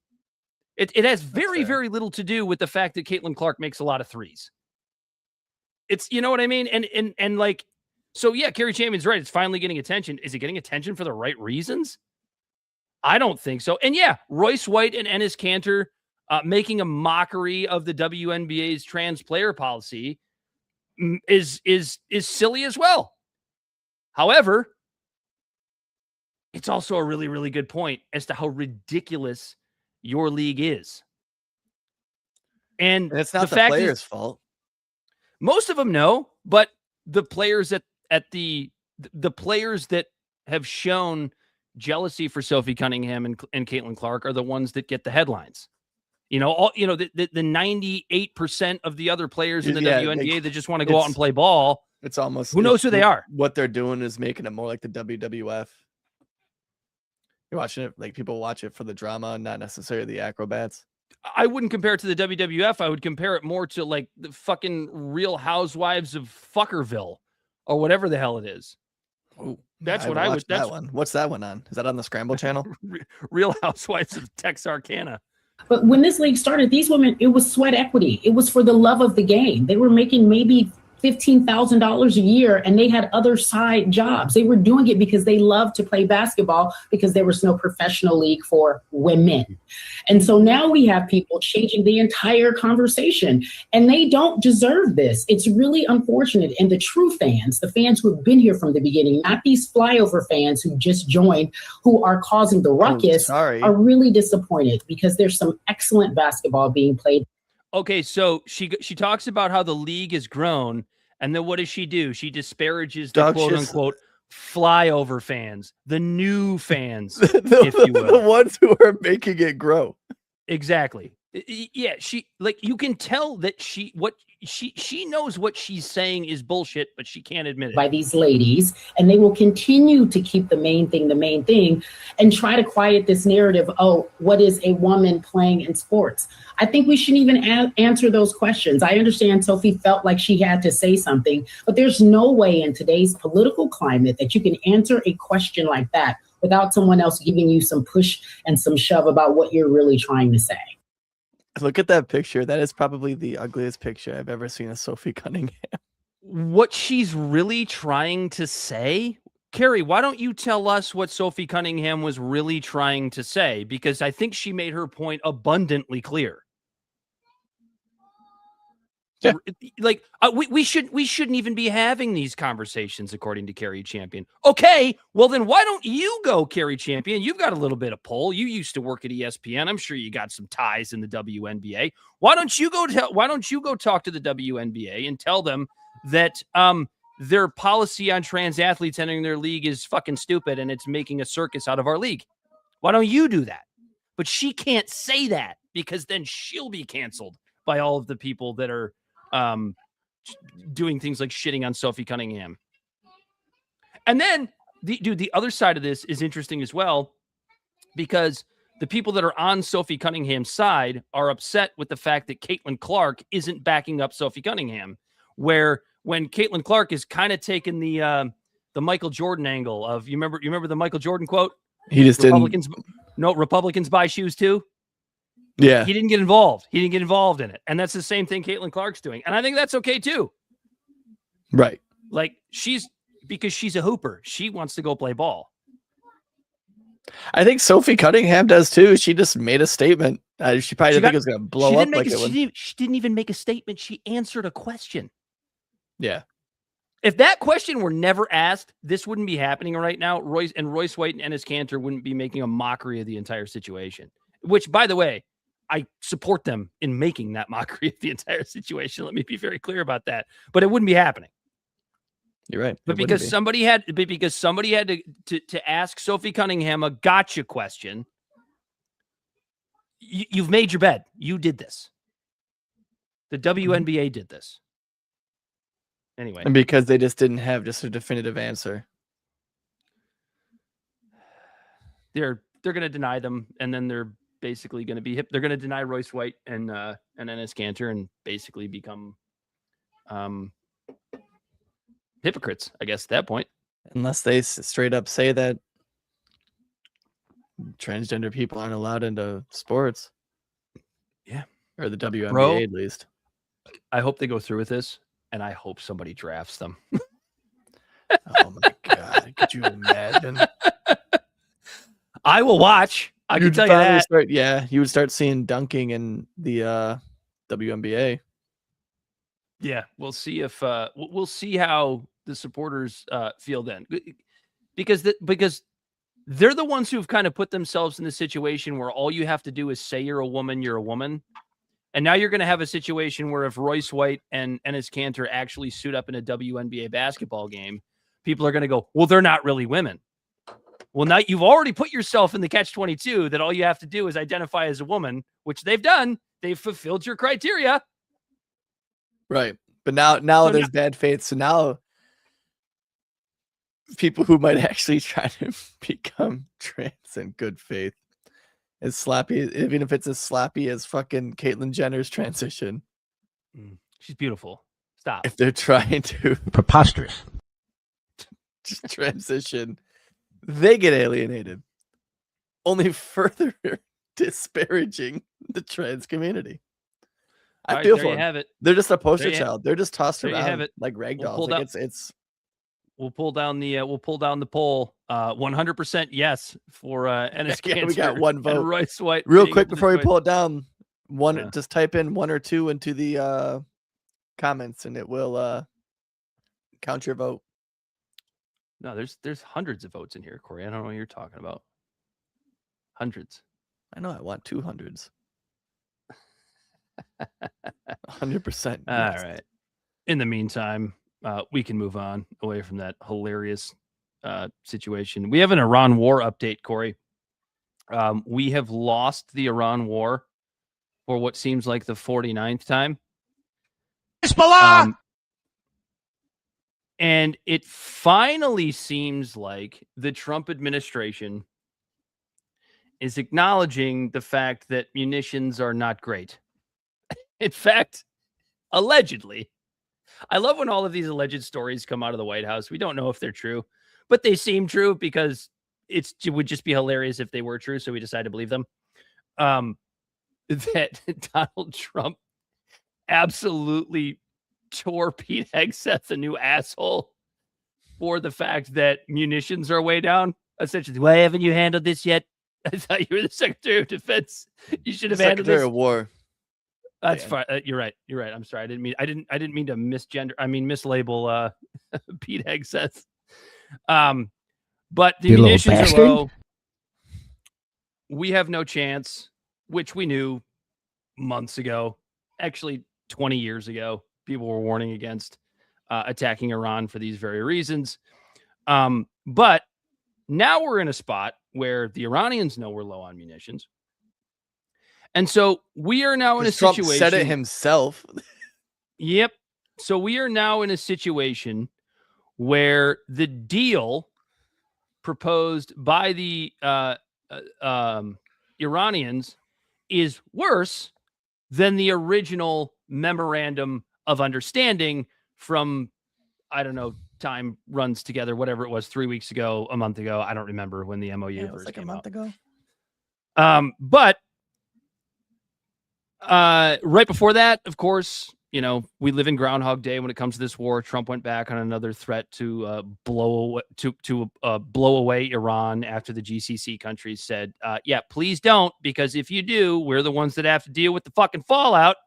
It has very, very little to do with the fact that Caitlin Clark makes a lot of threes. It's, you know what I mean? And like, so yeah, Carrie Champion's right. It's finally getting attention. Is it getting attention for the right reasons? I don't think so. And yeah, Royce White and Enes Kanter making a mockery of the WNBA's trans player policy is silly as well. However, it's also a really, really good point as to how ridiculous your league is. And it's not the players' fault. Most of them know, but the players at the players that have shown jealousy for Sophie Cunningham and Caitlin Clark are the ones that get the headlines. The 98% of the other players in the WNBA that just want to go out and play ball. It's almost, who knows who they are. What they're doing is making it more like the WWF. You're watching it, like people watch it for the drama, not necessarily the acrobats. I wouldn't compare it to the WWF. I would compare it more to like the fucking Real Housewives of Fuckerville or whatever the hell it is. Oh, that's what I would. That one. What's that one on? Is that on the Scramble channel? Real Housewives of Texarkana. But when this league started, these women, it was sweat equity. It was for the love of the game. They were making maybe $15,000 a year, and they had other side jobs. They were doing it because they loved to play basketball, because there was no professional league for women. And so now we have people changing the entire conversation, and they don't deserve this. It's really unfortunate. And the true fans, the fans who have been here from the beginning, not these flyover fans who just joined, who are causing the ruckus, are really disappointed, because there's some excellent basketball being played. Okay, so she talks about how the league has grown, and then what does she do? She disparages the quote-unquote flyover fans, the new fans, if you will. The ones who are making it grow. Exactly. Yeah, you can tell that she knows what she's saying is bullshit, but she can't admit it. By these ladies, and they will continue to keep the main thing, and try to quiet this narrative. Oh, what is a woman playing in sports? I think we shouldn't even answer those questions. I understand Sophie felt like she had to say something, but there's no way in today's political climate that you can answer a question like that without someone else giving you some push and some shove about what you're really trying to say. Look at that picture. That is probably the ugliest picture I've ever seen of Sophie Cunningham. What she's really trying to say? Carrie, why don't you tell us what Sophie Cunningham was really trying to say? Because I think she made her point abundantly clear. Yeah. Like we shouldn't even be having these conversations, according to Carrie Champion. Okay, well then why don't you go, Carrie Champion? You've got a little bit of pull. You used to work at ESPN. I'm sure you got some ties in the WNBA. Why don't you go talk to the WNBA and tell them that their policy on trans athletes entering their league is fucking stupid and it's making a circus out of our league? Why don't you do that? But she can't say that because then she'll be canceled by all of the people that are doing things like shitting on Sophie Cunningham. And then the other side of this is interesting as well, because the people that are on Sophie Cunningham's side are upset with the fact that Caitlin Clark isn't backing up Sophie Cunningham, where when Caitlin Clark is kind of taking the Michael Jordan angle of, you remember the Michael Jordan quote? He just Republicans buy shoes too. Yeah. He didn't get involved. He didn't get involved in it. And that's the same thing Caitlin Clark's doing. And I think that's okay too. Right. Like because she's a hooper. She wants to go play ball. I think Sophie Cunningham does too. She just made a statement. She probably didn't think it was going to blow up like it would. She didn't even make a statement. She answered a question. Yeah. If that question were never asked, this wouldn't be happening right now. Royce White and Enes Kanter wouldn't be making a mockery of the entire situation, which, by the way, I support them in making that mockery of the entire situation. Let me be very clear about that. But it wouldn't be happening. You're right. But because somebody had to ask Sophie Cunningham a gotcha question, you've made your bed. You did this. The WNBA did this. Anyway. And because they just didn't have just a definitive answer. They're going to deny them, and then they're basically going to be they're going to deny Royce White and Enes Kanter and basically become hypocrites, I guess, at that point. Unless they straight up say that transgender people aren't allowed into sports. Yeah. Or the WNBA at least. I hope they go through with this, and I hope somebody drafts them. Oh my God. Could you imagine? I will watch. I can tell you that. You would start seeing dunking in the WNBA. Yeah, we'll see if we'll see how the supporters feel then, because they're the ones who've kind of put themselves in the situation where all you have to do is say you're a woman, and now you're going to have a situation where if Royce White and Enes Kanter actually suit up in a WNBA basketball game, people are going to go, well, they're not really women. Well, now you've already put yourself in the catch-22 that all you have to do is identify as a woman, which they've done. They've fulfilled your criteria. Right. But now there's bad faith. So now people who might actually try to become trans in good faith, as slappy, even if it's as slappy as fucking Caitlyn Jenner's transition. She's beautiful. Stop. If they're trying to preposterous just transition, they get alienated, only further disparaging the trans community. I feel for them. They're just a poster child. They're just tossed around like rag dolls. We'll pull down the poll. 100% yes for Enes Kanter. We got one vote. Royce White. Real quick before we pull it down, just type in 1 or 2 into the comments, and it will count your vote. No, there's hundreds of votes in here, Corey. I don't know what you're talking about. Hundreds. I know. I want 200s. 100%. All right. In the meantime, we can move on away from that hilarious situation. We have an Iran war update, Corey. We have lost the Iran war for what seems like the 49th time. And it finally seems like the Trump administration is acknowledging the fact that munitions are not great. In fact, allegedly, I love when all of these alleged stories come out of the White House. We don't know if they're true, but they seem true because it would just be hilarious if they were true. So we decided to believe them. That Donald Trump absolutely tore Pete Hegseth a new asshole for the fact that munitions are way down. Essentially, why haven't you handled this yet? I thought you were the Secretary of Defense. You should have handled this. Secretary of War. That's fine. You're right. You're right. I'm sorry. I didn't mean to mislabel Pete Hegseth. But the munitions are low. We have no chance, which we knew months ago. Actually, 20 years ago, people were warning against attacking Iran for these very reasons. But now we're in a spot where the Iranians know we're low on munitions. And so we are now in a Trump situation. Said it himself. Yep. So we are now in a situation where the deal proposed by the Iranians is worse than the original memorandum of understanding from, I don't know, time runs together, whatever it was, 3 weeks ago, a month ago. I don't remember when the MOU first came out. Ago. But right before that, of course, you know, we live in Groundhog Day when it comes to this war. Trump went back on another threat to blow away Iran after the GCC countries said, yeah, please don't, because if you do, we're the ones that have to deal with the fucking fallout.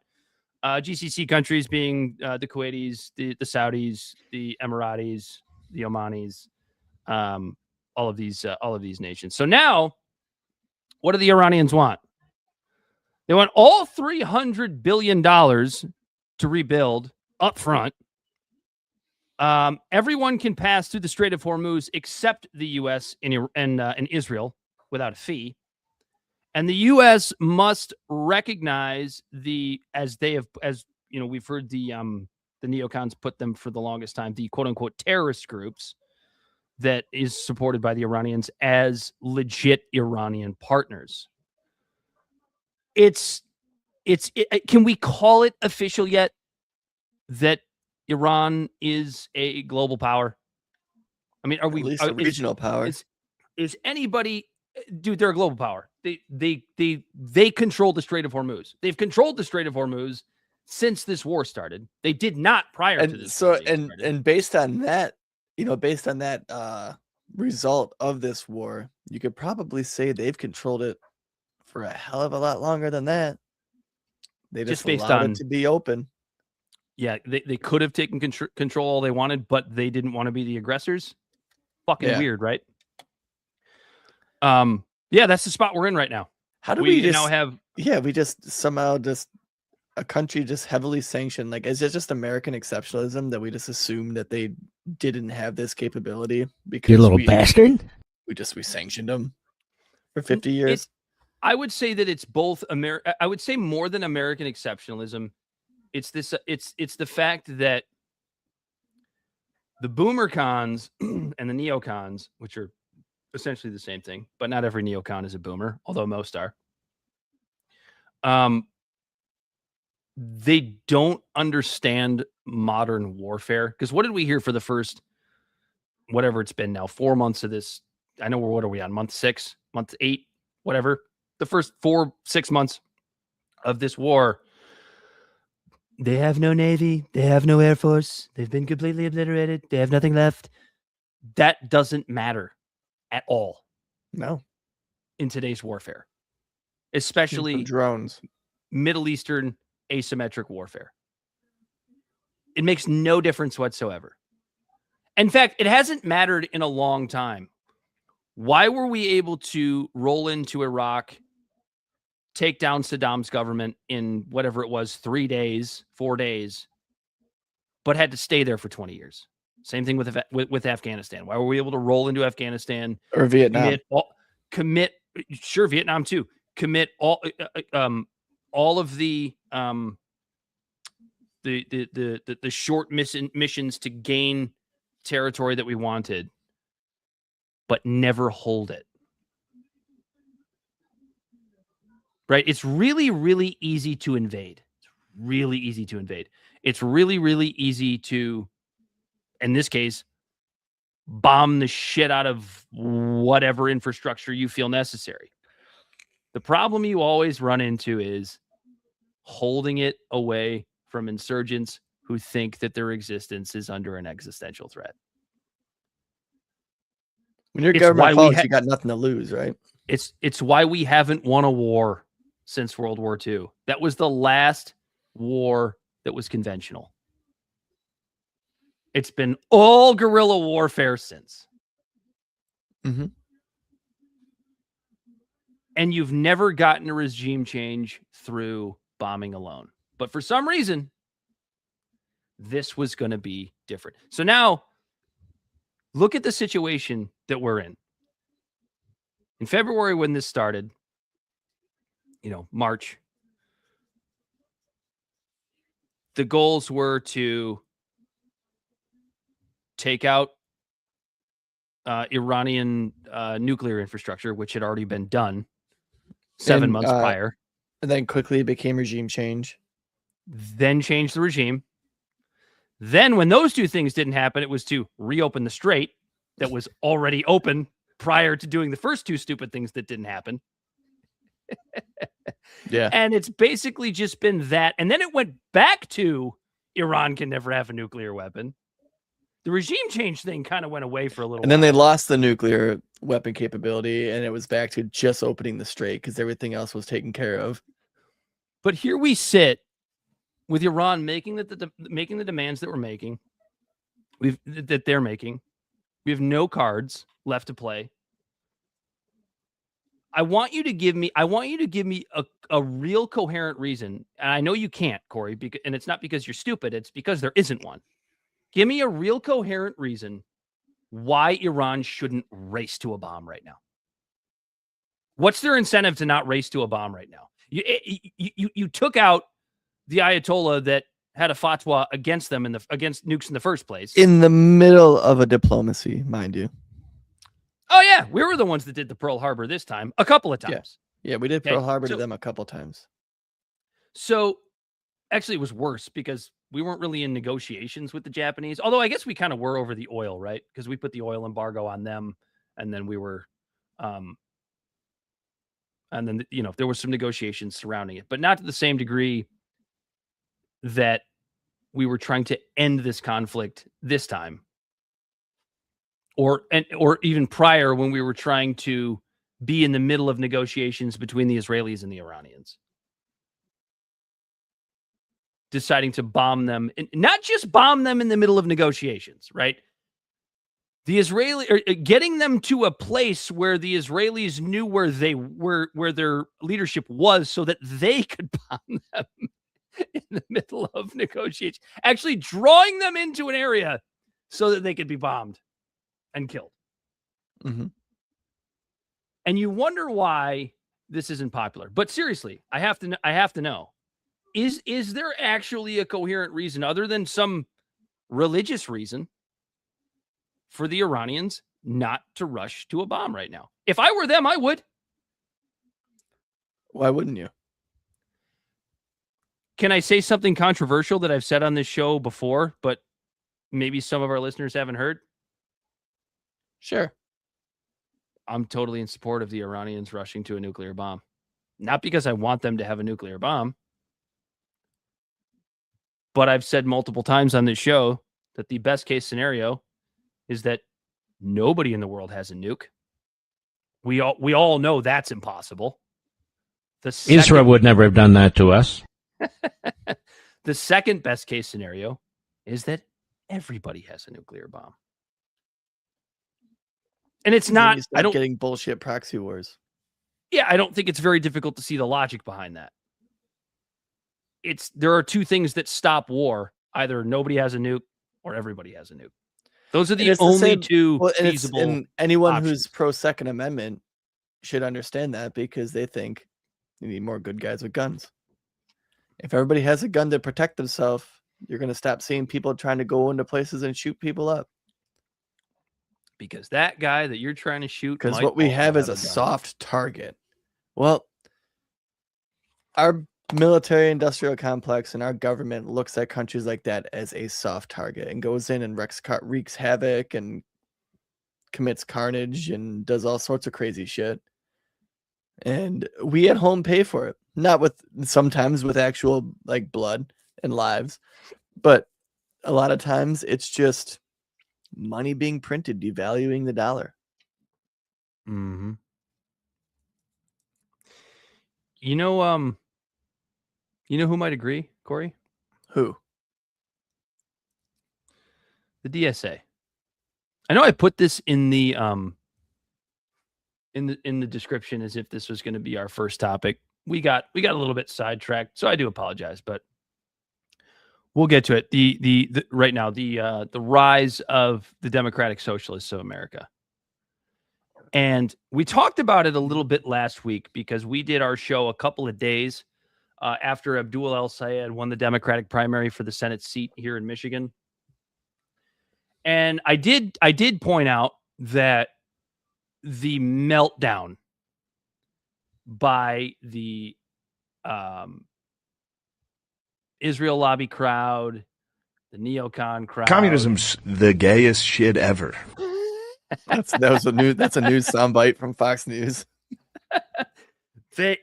GCC countries being the Kuwaitis, the Saudis, the Emiratis, the Omanis, all of these nations. So now, what do the Iranians want? They want all $300 billion to rebuild up front. Everyone can pass through the Strait of Hormuz except the U.S. and Israel without a fee. And the U.S. must recognize as you know, we've heard the neocons put them for the longest time, the quote unquote terrorist groups that is supported by the Iranians as legit Iranian partners. Can we call it official yet that Iran is a global power? I mean, At least a regional power? Is anybody, dude? They're a global power. They control the Strait of Hormuz. They've controlled the Strait of Hormuz since this war started. They did not prior to this. So, and based on that, you know, based on that result of this war, you could probably say they've controlled it for a hell of a lot longer than that. They just allowed it to be open. Yeah, they could have taken control all they wanted, but they didn't want to be the aggressors. Fucking weird, right? Yeah, that's the spot we're in right now. How do we now have? Yeah, we just somehow just a country just heavily sanctioned. Like, is it just American exceptionalism that we just assume that they didn't have this capability because you little bastard? We sanctioned them for 50 years. I would say that it's both I would say more than American exceptionalism. It's this. It's the fact that the boomer cons and the neocons, which are essentially the same thing, but not every neocon is a boomer, although most are. They don't understand modern warfare. Because what did we hear for the first, whatever it's been now, 4 months of this? I know what are we on? Month 6, month 8, whatever. The first 4-6 months of this war. They have no Navy. They have no Air Force. They've been completely obliterated. They have nothing left. That doesn't matter at all. No. In today's warfare. Especially drones. Middle Eastern asymmetric warfare. It makes no difference whatsoever. In fact, it hasn't mattered in a long time. Why were we able to roll into Iraq, take down Saddam's government in whatever it was, 3 days, 4 days, but had to stay there for 20 years? Same thing with Afghanistan. Why were we able to roll into Afghanistan or Vietnam? Sure, Vietnam too. Commit all of the the short missions to gain territory that we wanted, but never hold it. Right? It's really, really easy to invade. It's really easy to invade. It's really, really easy to, in this case, bomb the shit out of whatever infrastructure you feel necessary. The problem you always run into is holding it away from insurgents who think that their existence is under an existential threat. When your government falls, you got nothing to lose, right? It's why we haven't won a war since World War II. That was the last war that was conventional. It's been all guerrilla warfare since. Mm-hmm. And you've never gotten a regime change through bombing alone. But for some reason, this was going to be different. So now, look at the situation that we're in. In February, when this started, March, the goals were to take out Iranian nuclear infrastructure, which had already been done 7 months prior. And then quickly became regime change. Then change the regime. Then when those two things didn't happen, it was to reopen the strait that was already open prior to doing the first two stupid things that didn't happen. Yeah. And it's basically just been that. And then it went back to Iran can never have a nuclear weapon. The regime change thing kind of went away for a little while. And then they lost the nuclear weapon capability, and it was back to just opening the strait because everything else was taken care of. But here we sit with Iran making making the demands that we're making, that they're making. We have no cards left to play. I want you to give me a real coherent reason. And I know you can't, Corey, and it's not because you're stupid. It's because there isn't one. Give me a real coherent reason why Iran shouldn't race to a bomb right now. What's their incentive to not race to a bomb right now? You took out the Ayatollah that had a fatwa against them against nukes in the first place. In the middle of a diplomacy, mind you. Oh yeah, we were the ones that did the Pearl Harbor this time a couple of times. Yeah, we did Pearl Harbor to them a couple times. So actually it was worse because we weren't really in negotiations with the Japanese. Although I guess we kind of were over the oil, right? Because we put the oil embargo on them, and then we were and then there was some negotiations surrounding it, but not to the same degree that we were trying to end this conflict this time. Or even prior, when we were trying to be in the middle of negotiations between the Israelis and the Iranians. Deciding to bomb them, and not just bomb them in the middle of negotiations, right? Getting them to a place where the Israelis knew where their leadership was so that they could bomb them in the middle of negotiations. Actually drawing them into an area so that they could be bombed and killed. Mm-hmm. And you wonder why this isn't popular. But seriously, I have to know. Is there actually a coherent reason other than some religious reason for the Iranians not to rush to a bomb right now? If I were them, I would. Why wouldn't you? Can I say something controversial that I've said on this show before, but maybe some of our listeners haven't heard? Sure. I'm totally in support of the Iranians rushing to a nuclear bomb. Not because I want them to have a nuclear bomb, but I've said multiple times on this show that the best case scenario is that nobody in the world has a nuke. We all know that's impossible. Israel would never have done that to us. The second best case scenario is that everybody has a nuclear bomb. And it's not, I don't getting bullshit proxy wars. Yeah, I don't think it's very difficult to see the logic behind that. There are two things that stop war. Either nobody has a nuke or everybody has a nuke. Those are the only two feasible and anyone options. Who's pro Second Amendment should understand that because they think you need more good guys with guns. If everybody has a gun to protect themselves, You're going to stop seeing people trying to go into places and shoot people up. Because that guy that you're trying to shoot, because what we have is a soft target. Well, our military industrial complex and our government looks at countries like that as a soft target and goes in and wreaks havoc and commits carnage and does all sorts of crazy shit. And we at home pay for it. Not sometimes with actual like blood and lives, but a lot of times it's just money being printed, devaluing the dollar. Mm-hmm. You know who might agree, Corey? Who? The DSA. I know I put this in the in the description as if this was going to be our first topic. We got a little bit sidetracked, so I do apologize, but we'll get to it. The right now the rise of the Democratic Socialists of America. And we talked about it a little bit last week because we did our show a couple of days after Abdul El-Sayed won the Democratic primary for the Senate seat here in Michigan. And I did point out that the meltdown by the Israel lobby crowd, the neocon crowd. Communism's the gayest shit ever. That's a news soundbite from Fox News. The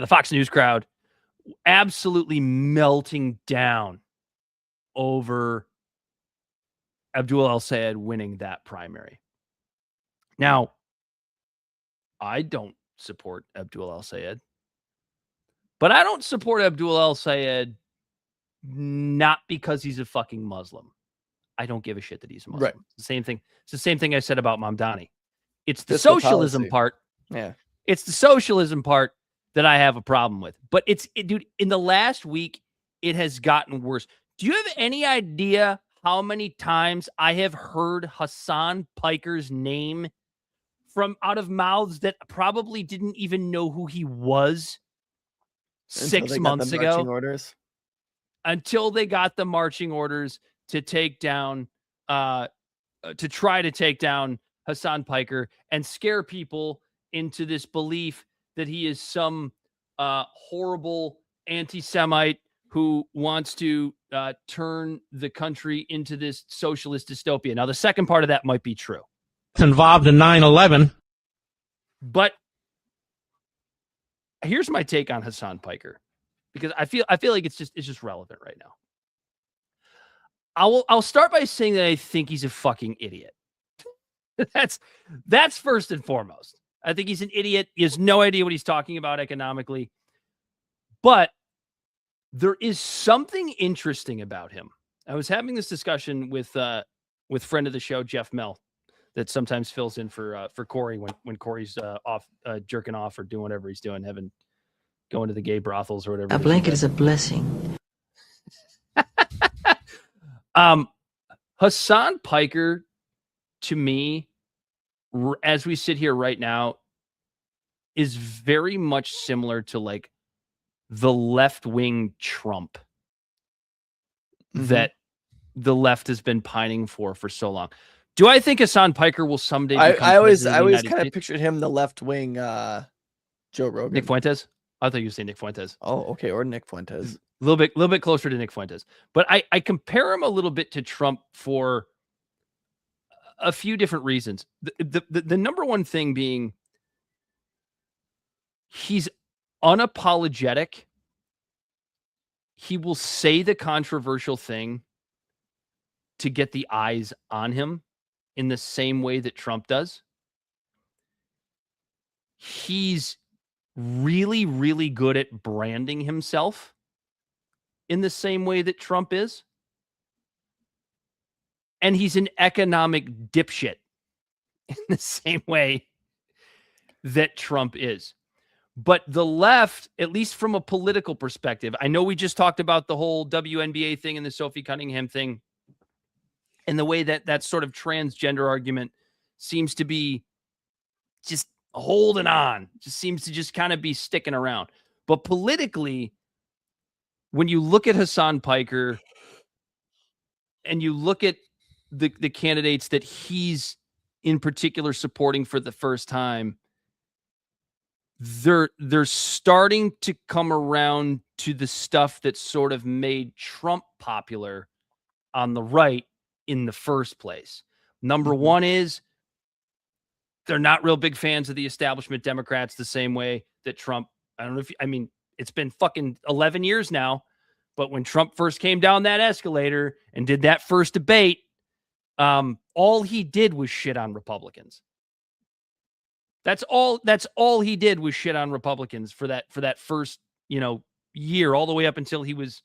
Fox News crowd absolutely melting down over Abdul El-Sayed winning that primary. Now, I don't support Abdul El-Sayed, but I don't support Abdul El-Sayed not because he's a fucking Muslim. I don't give a shit that he's a Muslim. Right. It's the same thing. It's the same thing I said about Mamdani. It's the Fiscal socialism policy. part. Yeah. It's the socialism part that I have a problem with. But dude, in the last week, it has gotten worse. Do you have any idea how many times I have heard Hasan Piker's name from out of mouths that probably didn't even know who he was Until 6 months ago? Orders. Until they got the marching orders to take down, to try to take down Hasan Piker and scare people into this belief that he is some horrible anti-Semite who wants to turn the country into this socialist dystopia. Now, the second part of that might be true. It's involved in 9/11. But here's my take on Hasan Piker, because I feel like it's just relevant right now. I'll start by saying that I think he's a fucking idiot. That's first and foremost. I think he's an idiot. He has no idea what he's talking about economically. But there is something interesting about him. I was having this discussion with friend of the show, Jeff Mell, that sometimes fills in for Corey when Corey's off jerking off or doing whatever he's doing, going to the gay brothels or whatever. A blanket is a blessing. Hasan Piker, to me, as we sit here right now, is very much similar to like the left-wing Trump that the left has been pining for so long. Do I think Hasan Piker will someday become I always United kind of States? pictured him the left-wing Joe Rogan. Nick Fuentes? I thought you were saying Nick Fuentes. Oh, okay, or Nick Fuentes. A little bit closer to Nick Fuentes. But I compare him a little bit to Trump for a few different reasons. The number one thing being he's unapologetic. He will say the controversial thing to get the eyes on him in the same way that Trump does. He's really, really good at branding himself in the same way that Trump is. And he's an economic dipshit in the same way that Trump is. But the left, at least from a political perspective, I know we just talked about the whole WNBA thing and the Sophie Cunningham thing, and the way that sort of transgender argument seems to be just holding on, just seems to just kind of be sticking around. But politically, when you look at Hasan Piker and you look at the candidates that he's in particular supporting for the first time, they're starting to come around to the stuff that sort of made Trump popular on the right in the first place. Number one is they're not real big fans of the establishment Democrats the same way that Trump, I don't know if, I mean, it's been fucking 11 years now, but when Trump first came down that escalator and did that first debate, all he did was shit on Republicans. That's all he did was shit on Republicans for that first, year, all the way up until he was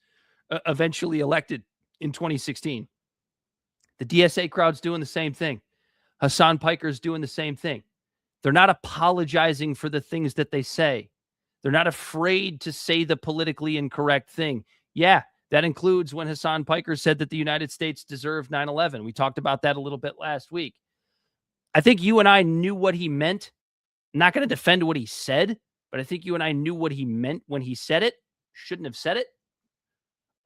eventually elected in 2016. The DSA crowd's doing the same thing. Hasan Piker's doing the same thing. They're not apologizing for the things that they say. They're not afraid to say the politically incorrect thing. Yeah, that includes when Hasan Piker said that the United States deserved 9/11. We talked about that a little bit last week. I think you and I knew what he meant. I'm not going to defend what he said, but I think you and I knew what he meant when he said it. Shouldn't have said it.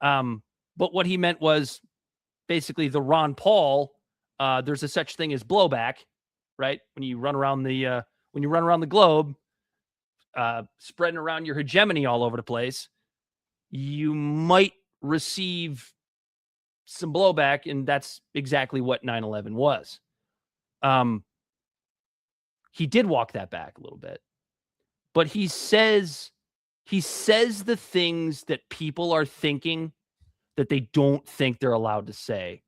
But what he meant was basically the Ron Paul, there's a such thing as blowback, right? When you run around the globe, spreading around your hegemony all over the place, you might receive some blowback, and that's exactly what 9/11 was. He did walk that back a little bit, but he says the things that people are thinking that they don't think they're allowed to say.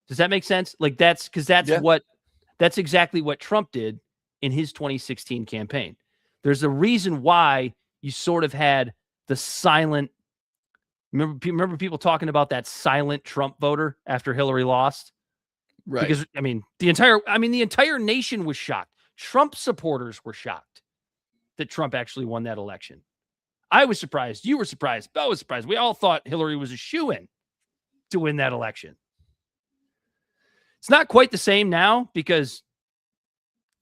Does that make sense? Like that's exactly what Trump did in his 2016 campaign. There's a reason why you sort of had the silent, remember people talking about that silent Trump voter after Hillary lost? Right. Because the entire nation was shocked. Trump supporters were shocked that Trump actually won that election. I was surprised. You were surprised. Bill was surprised. We all thought Hillary was a shoo-in to win that election. It's not quite the same now because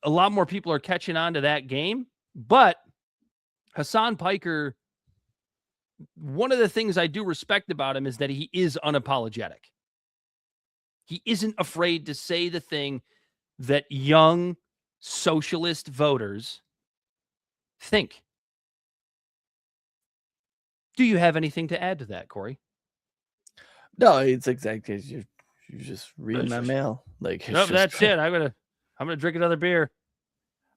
a lot more people are catching on to that game. But Hasan Piker, one of the things I do respect about him is that he is unapologetic. He isn't afraid to say the thing that young socialist voters think. Do you have anything to add to that, Corey? No, it's exactly as you just read my mail. Like nope, that's it. I'm gonna drink another beer.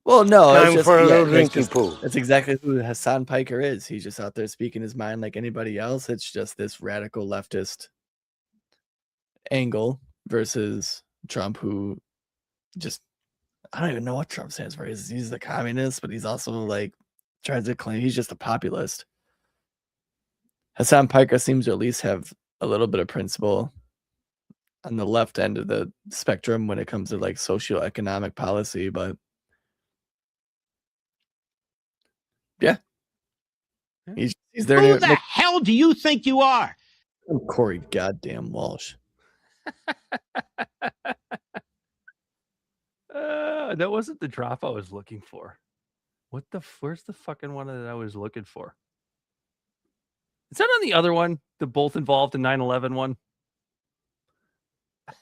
Well, no, Time for a little drinking pool. That's exactly who Hasan Piker is. He's just out there speaking his mind like anybody else. It's just this radical leftist angle versus Trump, who just, I don't even know what Trump stands for. He's a communist, but he's also like tries to claim he's just a populist. Hasan Piker seems to at least have a little bit of principle on the left end of the spectrum when it comes to like socioeconomic policy, but yeah, he's there. Who the hell do you think you are? I'm Corey goddamn Walsh. That wasn't the drop I was looking for. Where's the fucking one that I was looking for? Is that on the other one? The both involved in 9/11 one?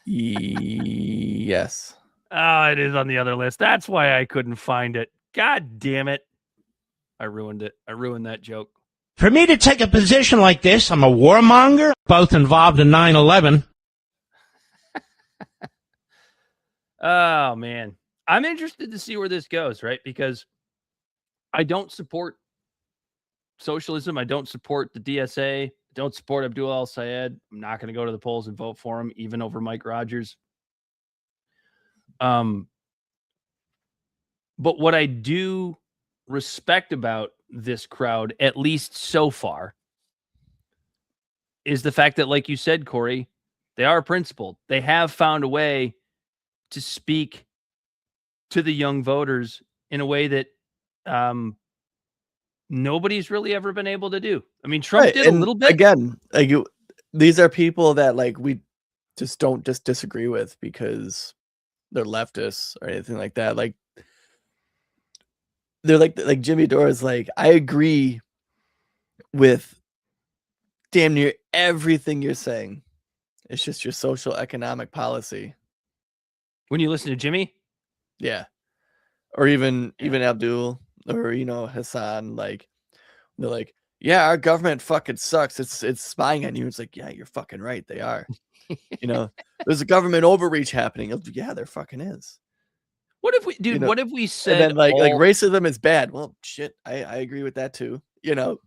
Yes. Oh, it is on the other list. That's why I couldn't find it. God damn it. I ruined it. I ruined that joke. For me to take a position like this, I'm a warmonger, both involved in 9/11. Oh, man. I'm interested to see where this goes, right? Because I don't support socialism. I don't support the DSA. I don't support Abdul al-Sayed. I'm not going to go to the polls and vote for him, even over Mike Rogers. But what I do respect about this crowd, at least so far, is the fact that, like you said, Corey, they are principled. They have found a way to speak to the young voters in a way that nobody's really ever been able to do. I mean, Trump did a little bit. Again, like these are people that like we just don't just disagree with because they're leftists or anything like that. Like they're like Jimmy Dore is like, I agree with damn near everything you're saying. It's just your social economic policy. When you listen to Jimmy? Yeah. Or even Abdul or Hasan, like they're like, yeah, our government fucking sucks. It's spying on you. It's like, yeah, you're fucking right. They are. There's a government overreach happening. Yeah, there fucking is. What if we, dude? What if we said and then like racism is bad? Well, shit, I agree with that too. And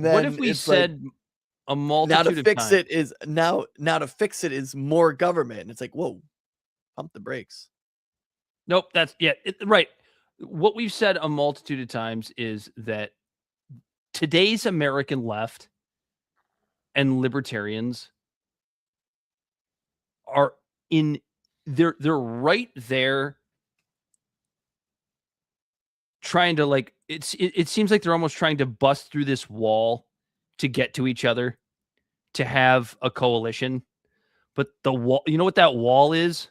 then what if we said a multitude now to fix it is more government? And it's like, whoa, pump the brakes. Nope, that's right. What we've said a multitude of times is that today's American left and libertarians are they're right there trying to like it seems like they're almost trying to bust through this wall to get to each other, to have a coalition. But the wall, you know what that wall is?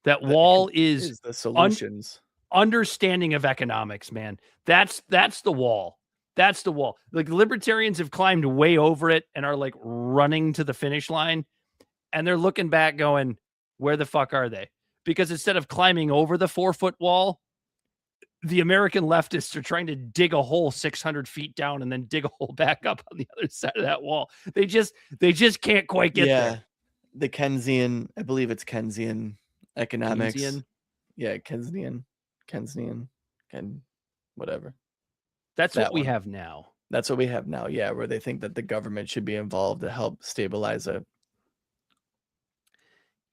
That wall is the solutions. Understanding of economics, man. That's the wall. That's the wall. Like, the libertarians have climbed way over it and are like running to the finish line. And they're looking back going, where the fuck are they? Because instead of climbing over the 4-foot wall, the American leftists are trying to dig a hole 600 feet down and then dig a hole back up on the other side of that wall. They just can't quite get there. The Keynesian, I believe it's Keynesian economics. Keynesian? Yeah, Keynesian, whatever. That's what we have now. That's what we have now. Yeah, where they think that the government should be involved to help stabilize it.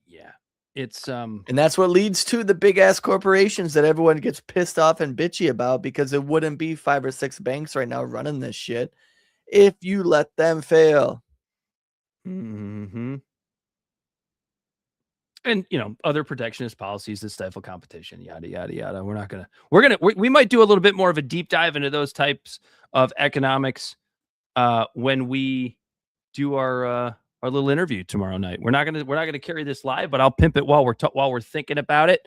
Yeah. It's and that's what leads to the big ass corporations that everyone gets pissed off and bitchy about, because it wouldn't be 5 or 6 banks right now running this shit if you let them fail. Mm-hmm. And other protectionist policies that stifle competition, yada yada yada. We might do a little bit more of a deep dive into those types of economics when we do our little interview tomorrow night. We're not gonna carry this live, but I'll pimp it while we're thinking about it.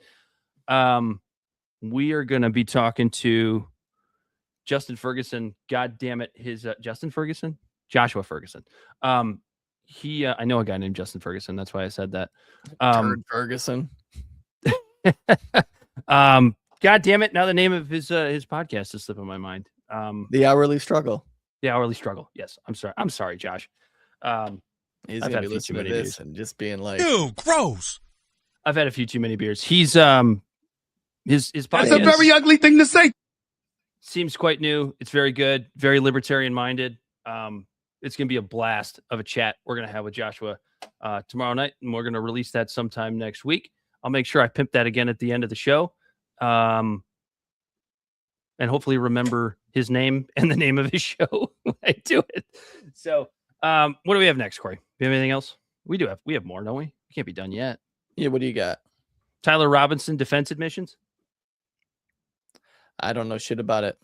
We are gonna be talking to Justin Ferguson. God damn it, Joshua Ferguson. I know a guy named Justin Ferguson. That's why I said that. Ferguson. God damn it! Now the name of his podcast is slipping my mind. The Hourly Struggle. The Hourly Struggle. Yes, I'm sorry, Josh. He's gonna be listening to this and just being like, "Ew, gross." I've had a few too many beers. He's his podcast. That's a very ugly thing to say. Seems quite new. It's very good, very libertarian minded. It's going to be a blast of a chat we're going to have with Joshua tomorrow night, and we're going to release that sometime next week. I'll make sure I pimp that again at the end of the show, and hopefully remember his name and the name of his show when I do it. So, what do we have next, Corey? Do you have anything else? We have more, don't we? We can't be done yet. Yeah, what do you got? Tyler Robinson defense admissions? I don't know shit about it.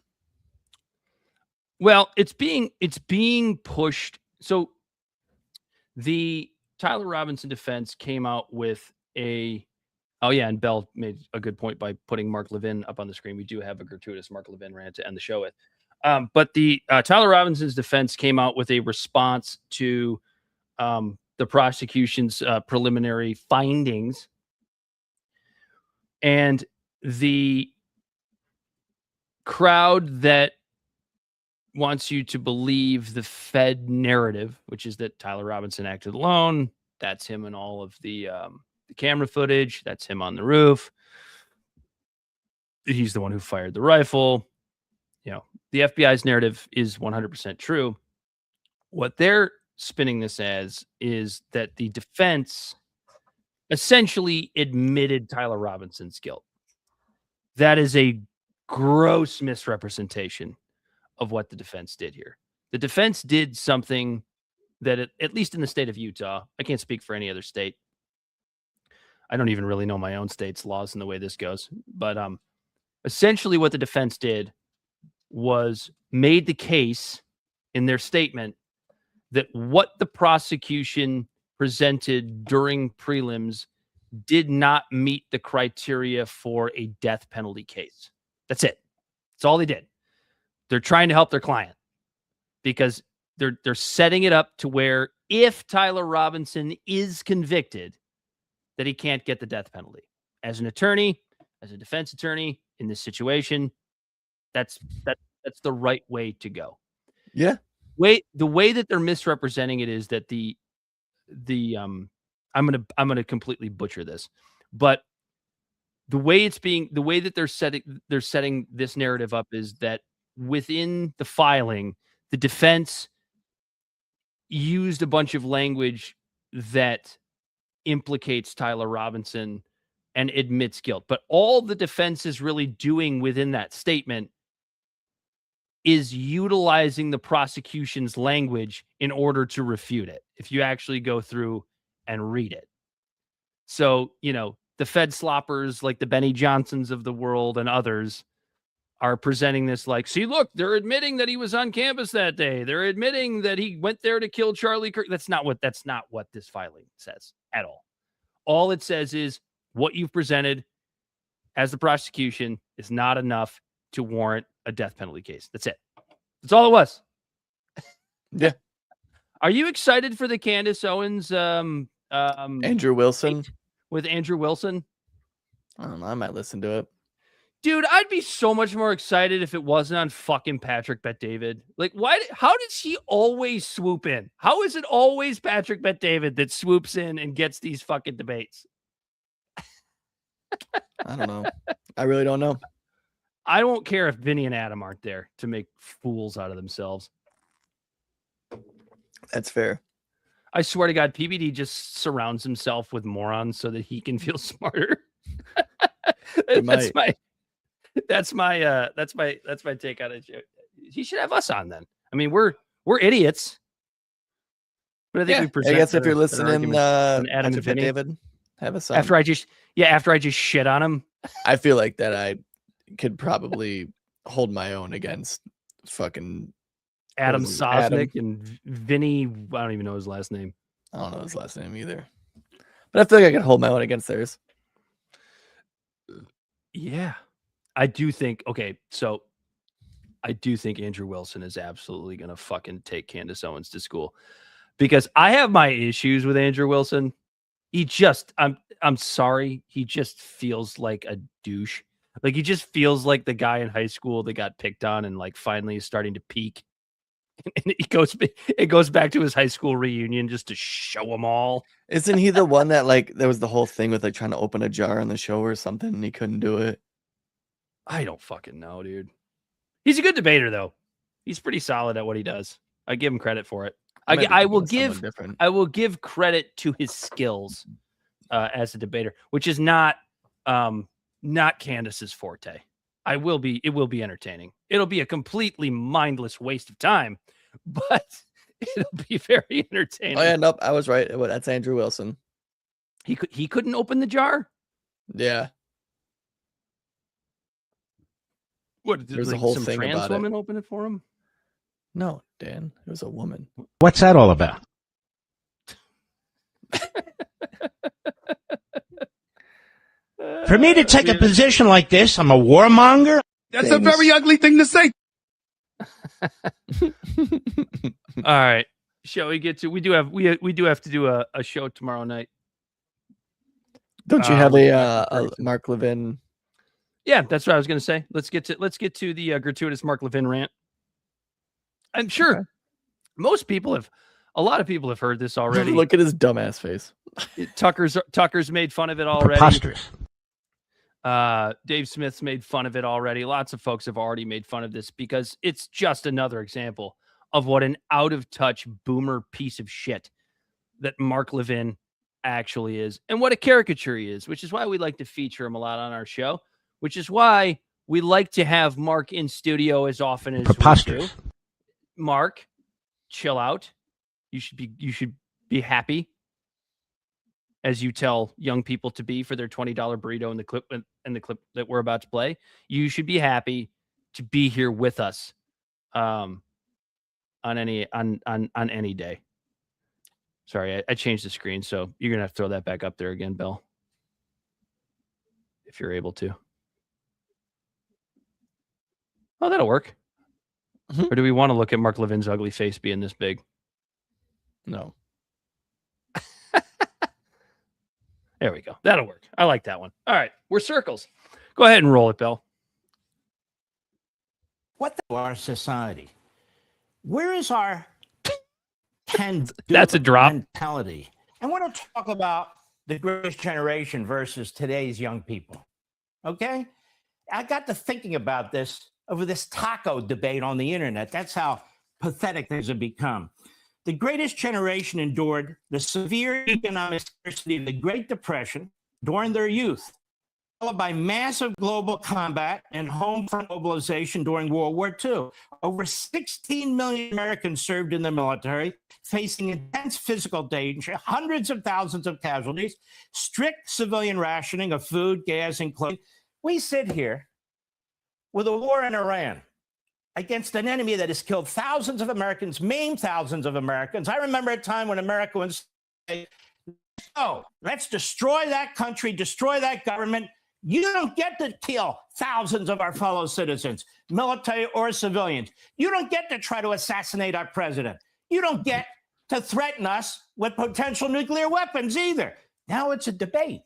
Well, it's being pushed. So the Tyler Robinson defense came out with and Bell made a good point by putting Mark Levin up on the screen. We do have a gratuitous Mark Levin rant to end the show with. But the Tyler Robinson's defense came out with a response to the prosecution's preliminary findings. And the crowd that wants you to believe the Fed narrative, which is that Tyler Robinson acted alone. That's him in all of the camera footage. That's him on the roof. He's the one who fired the rifle. The FBI's narrative is 100% true. What they're spinning this as is that the defense essentially admitted Tyler Robinson's guilt. That is a gross misrepresentation of what the defense did here. The defense did something that, at least in the state of Utah, I can't speak for any other state. I don't even really know my own state's laws and the way this goes. But essentially what the defense did was made the case in their statement that what the prosecution presented during prelims did not meet the criteria for a death penalty case. That's it. That's all they did. They're trying to help their client, because they're setting it up to where if Tyler Robinson is convicted, that he can't get the death penalty. As an attorney, as a defense attorney in this situation, that's the right way to go. Yeah. The way that they're misrepresenting it is that I'm gonna completely butcher this, but the way that they're setting this narrative up is that within the filing, the defense used a bunch of language that implicates Tyler Robinson and admits guilt. But all the defense is really doing within that statement is utilizing the prosecution's language in order to refute it, if you actually go through and read it. So, the Fed sloppers like the Benny Johnsons of the world and others are presenting this like, see, look, they're admitting that he was on campus that day. They're admitting that he went there to kill Charlie Kirk. That's not what this filing says at all. All it says is what you've presented as the prosecution is not enough to warrant a death penalty case. That's it. That's all it was. Yeah. Are you excited for the Candace Owens Andrew Wilson? With Andrew Wilson? I don't know. I might listen to it. Dude, I'd be so much more excited if it wasn't on fucking Patrick Bet-David. Like, how does he always swoop in? How is it always Patrick Bet-David that swoops in and gets these fucking debates? I don't know. I really don't know. I don't care if Vinny and Adam aren't there to make fools out of themselves. That's fair. I swear to God, PBD just surrounds himself with morons so that he can feel smarter. That's my take on it. He should have us on then. I mean, we're idiots. But I think we present. I guess if you're listening, Adam Patrick and Vinny, David, have us on. after I just shit on him. I feel like that I could probably hold my own against fucking Adam Sosnick and Vinny. I don't even know his last name. I don't know his last name either. But I feel like I can hold my own against theirs. Yeah. I do think Andrew Wilson is absolutely going to fucking take Candace Owens to school, because I have my issues with Andrew Wilson. I'm sorry. He just feels like a douche. Like, he just feels like the guy in high school that got picked on and like finally is starting to peak. And it goes back to his high school reunion just to show them all. Isn't he the one that like there was the whole thing with like trying to open a jar on the show or something and he couldn't do it? I don't fucking know, dude. He's a good debater though. He's pretty solid at what he does. I give him credit for it. I will give credit to his skills as a debater, which is not Candace's forte. It will be entertaining. It'll be a completely mindless waste of time, but it'll be very entertaining. Oh yeah, nope, I was right. That's Andrew Wilson. He couldn't open the jar? Yeah. What, there's like a whole some thing trans about woman it. Open it for him? No, Dan, it was a woman. What's that all about? For me to take a position like this, I'm a warmonger. That's a very ugly thing to say. All right. Shall we get to? We do have to do a show tomorrow night. Don't you have a Mark Levin? Yeah, that's what I was going to say. Let's get to the gratuitous Mark Levin rant. I'm sure a lot of people have heard this already. Look at his dumbass face. Tucker's made fun of it already. Preposterous. Dave Smith's made fun of it already. Lots of folks have already made fun of this because it's just another example of what an out of touch boomer piece of shit that Mark Levin actually is, and what a caricature he is, which is why we like to feature him a lot on our show, which is why we like to have Mark in studio as often as we do. Mark, chill out. You should be happy, as you tell young people to be for their $20 burrito in the clip that we're about to play. You should be happy to be here with us on any day. Sorry, I changed the screen, so you're gonna have to throw that back up there again, Bill, if you're able to. Oh, that'll work. Or do we want to look at Mark Levin's ugly face being this big? No. There we go. That'll work. I like that one. All right. We're circles. Go ahead and roll it, Bill. What the our society? Where is our That's a drop mentality? I want to talk about the greatest generation versus today's young people. Okay? I got to thinking about this over this taco debate on the internet. That's how pathetic things have become. The greatest generation endured the severe economic scarcity of the Great Depression during their youth, followed by massive global combat and home front mobilization during World War II. Over 16 million Americans served in the military, facing intense physical danger, hundreds of thousands of casualties, strict civilian rationing of food, gas, and clothing. We sit here with a war in Iran against an enemy that has killed thousands of Americans, maimed thousands of Americans. I remember a time when Americans say, oh, let's destroy that country, destroy that government. You don't get to kill thousands of our fellow citizens, military or civilians. You don't get to try to assassinate our president. You don't get to threaten us with potential nuclear weapons either. Now it's a debate.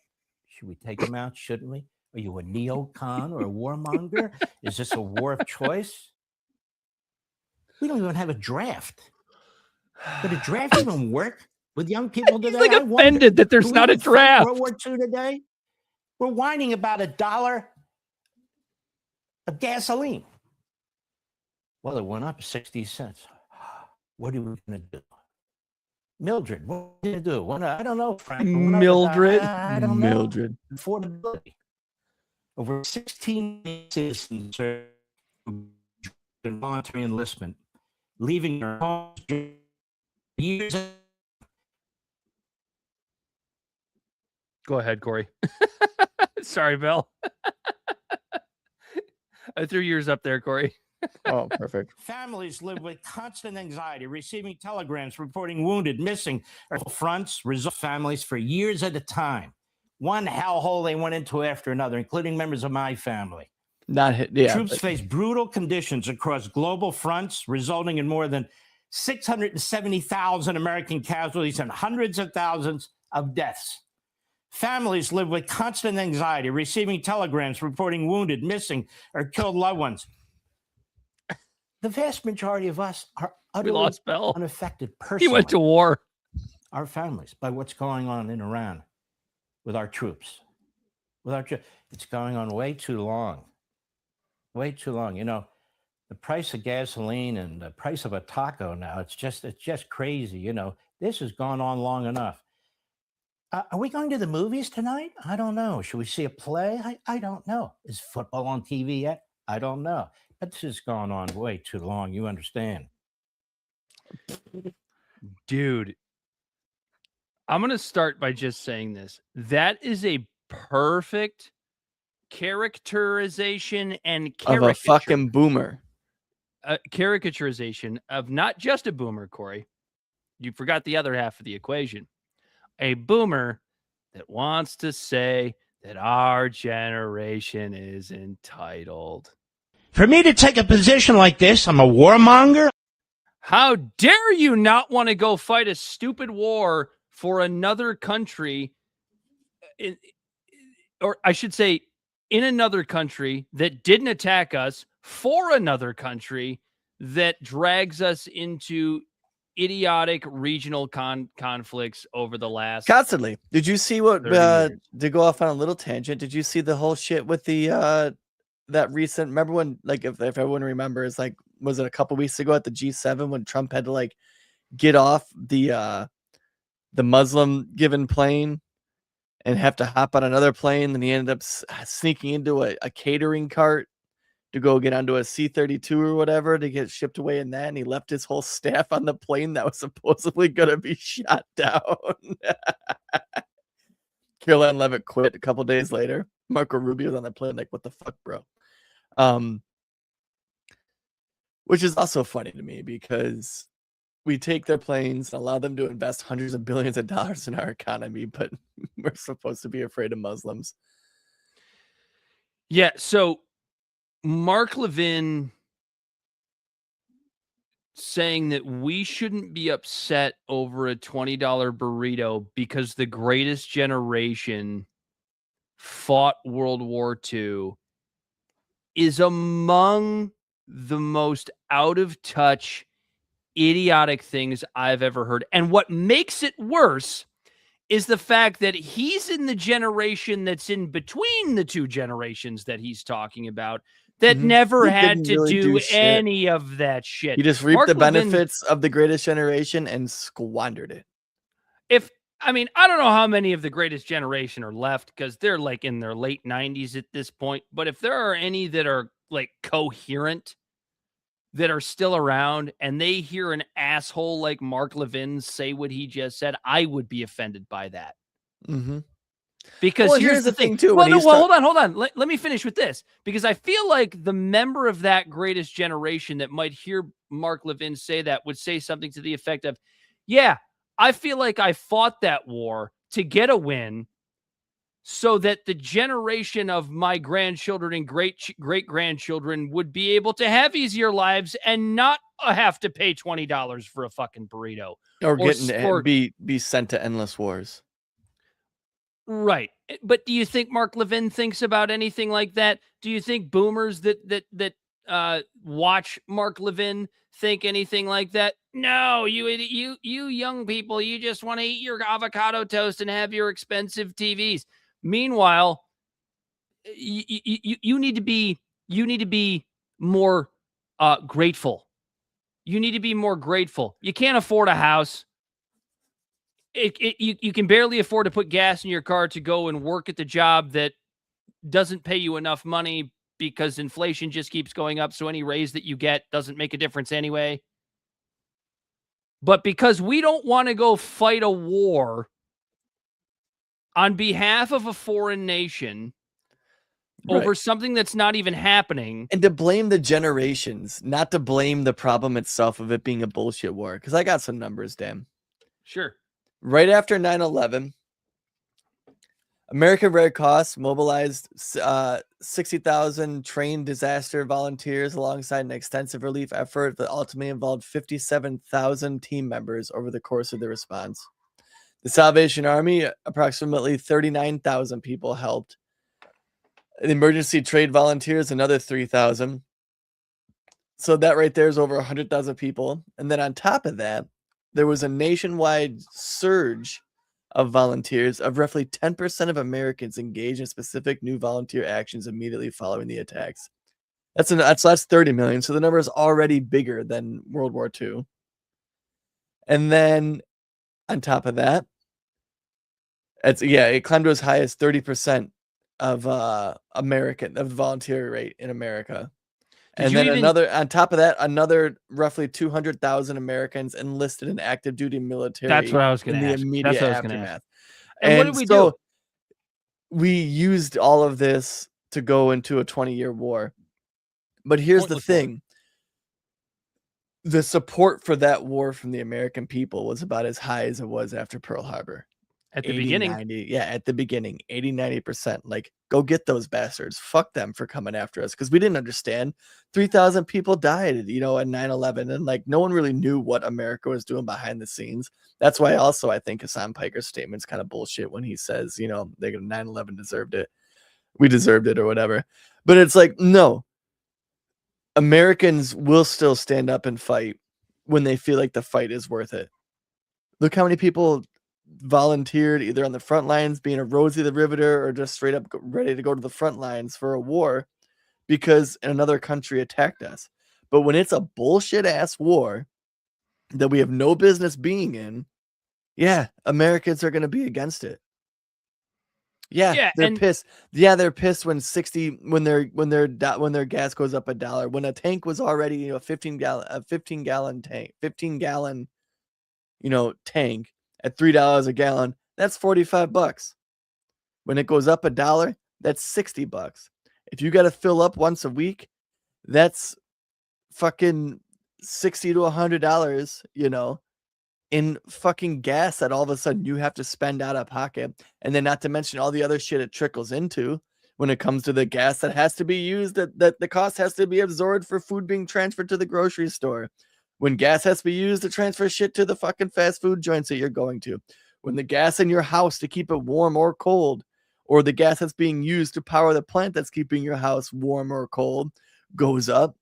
Should we take them out? Shouldn't we? Are you a neocon or a warmonger? Is this a war of choice? We don't even have a draft. Would a draft even work with young people today? He's like offended that there's not a draft. World War II today? We're whining about $1 of gasoline. Well, it went up 60 cents. What are we going to do? Mildred, what are we going to do? I don't know, Frank. Mildred. I don't know. Mildred. Affordability. Over 16 million citizens served in voluntary enlistment, leaving their homes years. Go ahead, Corey. Sorry, Bill. I threw yours up there, Corey. Oh, perfect. Families live with constant anxiety, receiving telegrams reporting wounded, missing, or fronts resolve families for years at a time. One hellhole they went into after another, including members of my family. Troops face brutal conditions across global fronts, resulting in more than 670,000 American casualties and hundreds of thousands of deaths. Families live with constant anxiety, receiving telegrams reporting wounded, missing, or killed loved ones. The vast majority of us are utterly unaffected personally. He went to war. Our families, by what's going on in Iran with our troops. It's going on way too long. Way too long. You know, the price of gasoline and the price of a taco now, it's just crazy. You know, this has gone on long enough. Are we going to the movies tonight? I don't know. Should we see a play? I don't know. Is football on TV yet? I don't know. But this has gone on way too long. You understand? Dude, I'm going to start by just saying this. That is a perfect characterization and of a fucking boomer. Caricaturization of not just a boomer, Corey. You forgot the other half of the equation. A boomer that wants to say that our generation is entitled. For me to take a position like this, I'm a warmonger. How dare you not want to go fight a stupid war for another country, or I should say, in another country that didn't attack us, for another country that drags us into idiotic regional conflicts over the last constantly. Did you see what to go off on a little tangent? Did you see the whole shit with the that recent, remember when, like, if everyone remembers, like, was it a couple weeks ago at the G7 when Trump had to like get off the Muslim given plane and have to hop on another plane, and he ended up sneaking into a catering cart to go get onto a C-32 or whatever to get shipped away in that, and he left his whole staff on the plane that was supposedly going to be shot down. Caroline Leavitt quit a couple days later. Marco Rubio was on the plane like, what the fuck, bro? Which is also funny to me because we take their planes and allow them to invest hundreds of billions of dollars in our economy, but we're supposed to be afraid of Muslims. Yeah, so Mark Levin saying that we shouldn't be upset over a $20 burrito because the greatest generation fought World War II is among the most out of touch, idiotic things I've ever heard. And what makes it worse is the fact that he's in the generation that's in between the two generations that he's talking about that never had to really do any of that shit. He just reaped the benefits of the greatest generation and squandered it. I don't know how many of the greatest generation are left because they're like in their late 90s at this point. But if there are any that are like coherent, that are still around, and they hear an asshole like Mark Levin say what he just said, I would be offended by that. Because here's the thing too. Hold on. Let me finish with this, because I feel like the member of that greatest generation that might hear Mark Levin say that would say something to the effect of, yeah, I feel like I fought that war to get a win so that the generation of my grandchildren and great-grandchildren would be able to have easier lives and not have to pay $20 for a fucking burrito. Or be sent to endless wars. Right. But do you think Mark Levin thinks about anything like that? Do you think boomers that watch Mark Levin think anything like that? No, you young people, you just want to eat your avocado toast and have your expensive TVs. Meanwhile, you need to be more grateful. You need to be more grateful. You can't afford a house. You can barely afford to put gas in your car to go and work at the job that doesn't pay you enough money because inflation just keeps going up. So any raise that you get doesn't make a difference anyway. But because we don't want to go fight a war on behalf of a foreign nation over something that's not even happening. And to blame the generations, not to blame the problem itself of it being a bullshit war. Because I got some numbers, Dan. Sure. Right after 9/11, American Red Cross mobilized 60,000 trained disaster volunteers alongside an extensive relief effort that ultimately involved 57,000 team members over the course of the response. The Salvation Army, approximately 39,000 people helped. The emergency trade volunteers, another 3,000. So that right there is over 100,000 people. And then on top of that, there was a nationwide surge of volunteers of roughly 10% of Americans engaged in specific new volunteer actions immediately following the attacks. That's 30 million. So the number is already bigger than World War II. And then on top of that, it climbed to as high as 30% of the volunteer rate in America. And then on top of that, another roughly 200,000 Americans enlisted in active duty military. That's what I was going to ask. In the immediate aftermath. And what did we do? We used all of this to go into a 20-year war. But here's the thing. The support for that war from the American people was about as high as it was after Pearl Harbor. At the beginning. At the beginning, 80-90%. Like, go get those bastards. Fuck them for coming after us, because we didn't understand. 3,000 people died, at 9/11, and like no one really knew what America was doing behind the scenes. That's why also I think Hasan Piker's statement's kind of bullshit when he says, 9/11 deserved it. We deserved it or whatever. But it's like, no. Americans will still stand up and fight when they feel like the fight is worth it. Look how many people volunteered either on the front lines being a Rosie the Riveter or just straight up ready to go to the front lines for a war because another country attacked us. But when it's a bullshit ass war that we have no business being in, Americans are going to be against it. They're pissed. They're pissed when their gas goes up $1. When a tank was already a 15 gallon tank at $3 a gallon, that's $45. When it goes up $1, that's $60. If you got to fill up once a week, that's fucking $60 to $100, in fucking gas that all of a sudden you have to spend out of pocket. And then not to mention all the other shit it trickles into when it comes to the gas that has to be used, that the cost has to be absorbed for food being transferred to the grocery store. When gas has to be used to transfer shit to the fucking fast food joints that you're going to. When the gas in your house to keep it warm or cold, or the gas that's being used to power the plant that's keeping your house warm or cold goes up,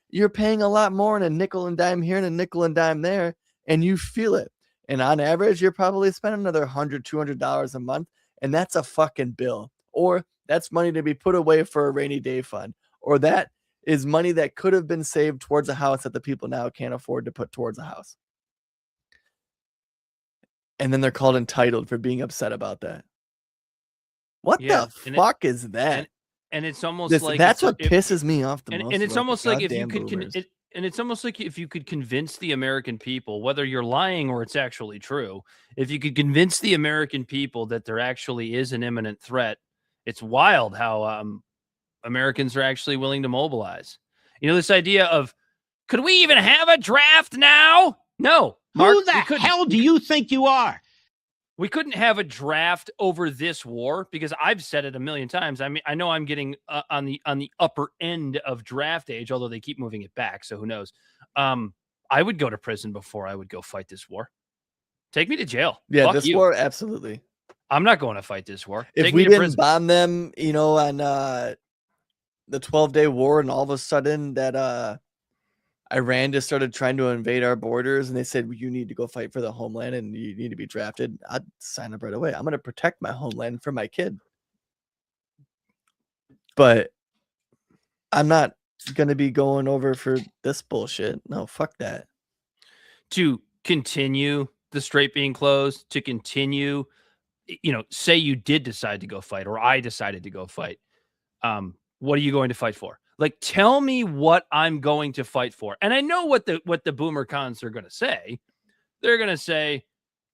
you're paying a lot more in a nickel and dime here and a nickel and dime there, and you feel it. And on average, you're probably spending another $100, $200 a month, and that's a fucking bill. Or that's money to be put away for a rainy day fund. Or that is money that could have been saved towards a house that the people now can't afford to put towards a house. And then they're called entitled for being upset about that. What the fuck is that? And it's almost like that's what pisses me off the most. And it's almost like if you could, boomers. and it's almost like if you could convince the American people, whether you're lying or it's actually true, if you could convince the American people that there actually is an imminent threat, it's wild how Americans are actually willing to mobilize. You know, this idea of, could we even have a draft now? No. Mark, who the hell do you think you are? We couldn't have a draft over this war because I've said it a million times. I mean, I know I'm getting on the upper end of draft age, although they keep moving it back. So who knows? I would go to prison before I would go fight this war. Take me to jail. Yeah, Fuck this you. war, absolutely. I'm not going to fight this war. If Take we me to didn't prison. bomb them, you know, on the 12-day war, and all of a sudden that Iran just started trying to invade our borders, and they said, well, you need to go fight for the homeland and you need to be drafted, I'd sign up right away. I'm going to protect my homeland for my kid. But I'm not going to be going over for this bullshit. No, fuck that. To continue the strait being closed, to continue, you know, say you did decide to go fight, or I decided to go fight. What are you going to fight for? Like, tell me what I'm going to fight for. And I know what the boomer cons are going to say. They're going to say,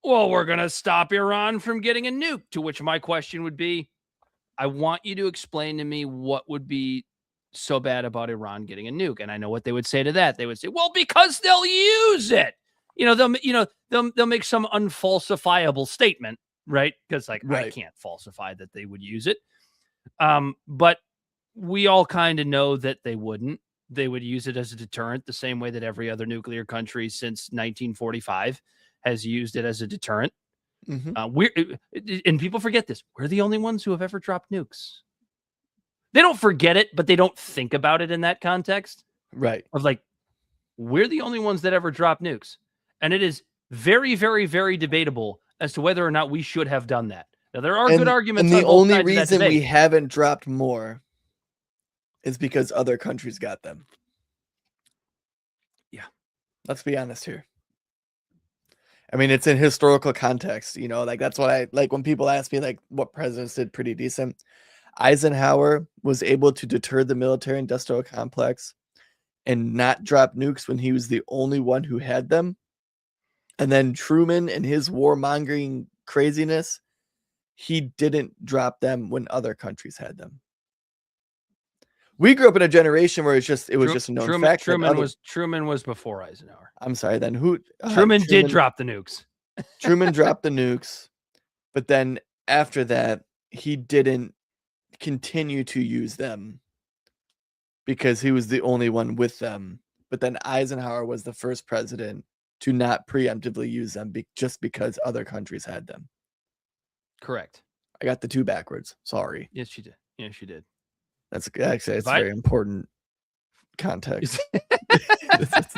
well, we're going to stop Iran from getting a nuke, to which my question would be, I want you to explain to me what would be so bad about Iran getting a nuke. And I know what they would say to that. They would say, well, because they'll use it. They'll make some unfalsifiable statement, right? Because I can't falsify that they would use it. But we all kind of know that they wouldn't. They would use it as a deterrent, the same way that every other nuclear country since 1945 has used it as a deterrent. Mm-hmm. And people forget this. We're the only ones who have ever dropped nukes. They don't forget it, but they don't think about it in that context. Right. Of like, we're the only ones that ever drop nukes. And it is very, very, very debatable as to whether or not we should have done that. Now, there are good arguments. And the on both only sides of that reason we debate. haven't dropped more is because other countries got them. Yeah. Let's be honest here. I mean, it's in historical context, you know, like that's what I like when people ask me like what presidents did pretty decent. Eisenhower was able to deter the military industrial complex and not drop nukes when he was the only one who had them. And then Truman and his warmongering craziness, he didn't drop them when other countries had them. We grew up in a generation where it was just a known fact. Truman was before Eisenhower. I'm sorry. Then who? Truman did drop the nukes. Truman dropped the nukes, but then after that, he didn't continue to use them because he was the only one with them. But then Eisenhower was the first president to not preemptively use them just because other countries had them. Correct. I got the two backwards. Sorry. Yes, you did. Yes, you did. That's actually it's very important context.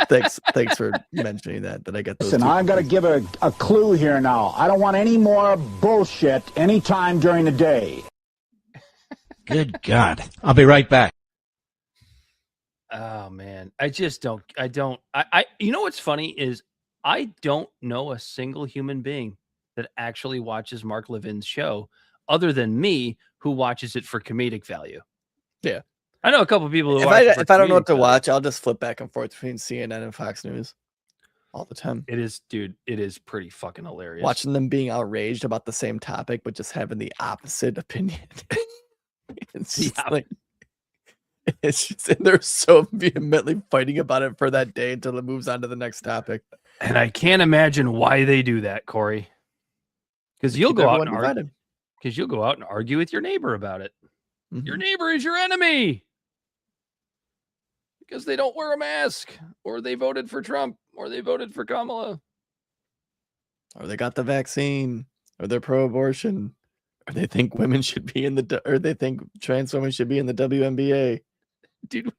Thanks for mentioning that I got those. Listen, I've got to give a clue here now. I don't want any more bullshit anytime during the day. Good God. I'll be right back. Oh man. I you know what's funny is I don't know a single human being that actually watches Mark Levin's show other than me, who watches it for comedic value. Yeah. I know a couple of people who if I don't know what to watch, I'll just flip back and forth between CNN and Fox News all the time. It is pretty fucking hilarious. Watching them being outraged about the same topic, but just having the opposite opinion. It's just like, it's just, and they're so vehemently fighting about it for that day until it moves on to the next topic. And I can't imagine why they do that, Corey. Because you'll go out and argue with your neighbor about it. Mm-hmm. Your neighbor is your enemy because they don't wear a mask or they voted for Trump Or they voted for Kamala. Or they got the vaccine. Or they're pro-abortion. Or they think women should be in the... Or they think trans women should be in the WNBA. Dude.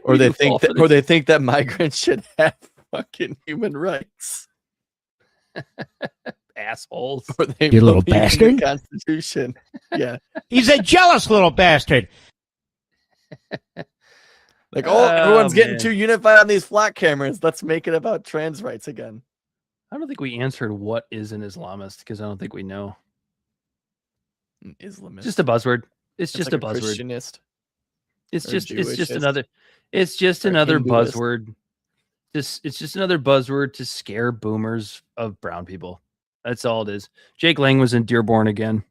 Or they think that migrants should have fucking human rights. Assholes. Or they You little believe in bastard. the Constitution. Yeah. He's a jealous little bastard. Like, everyone's getting man. too unified on these flat cameras. Let's make it about trans rights again. I don't think we answered what is an Islamist because I don't think we know. An Islamist. Just a buzzword. It's That's just like a buzzword. Christianist. It's or just Jewishist, another or it's just another buzzword. It's just another buzzword to scare boomers of brown people. That's all it is. Jake Lang was in Dearborn again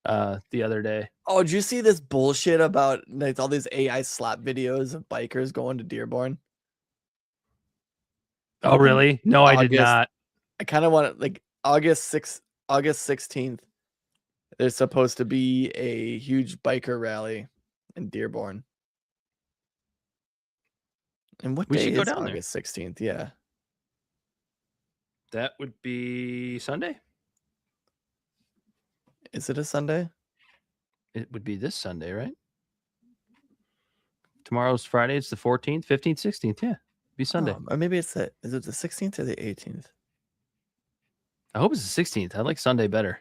the other day. Oh, did you see this bullshit about like all these AI slap videos of bikers going to Dearborn? Oh, really? No, I did not. I kind of want to like August 16th. There's supposed to be a huge biker rally in Dearborn. And what We day should go is down there. August 16th? Yeah. That would be Sunday. Is it a Sunday? It would be this Sunday, right? Tomorrow's Friday. It's the 14th, 15th, 16th. Yeah. Be Sunday. Or maybe it's the... Is it the 16th or the 18th? I hope it's the 16th. I like Sunday better.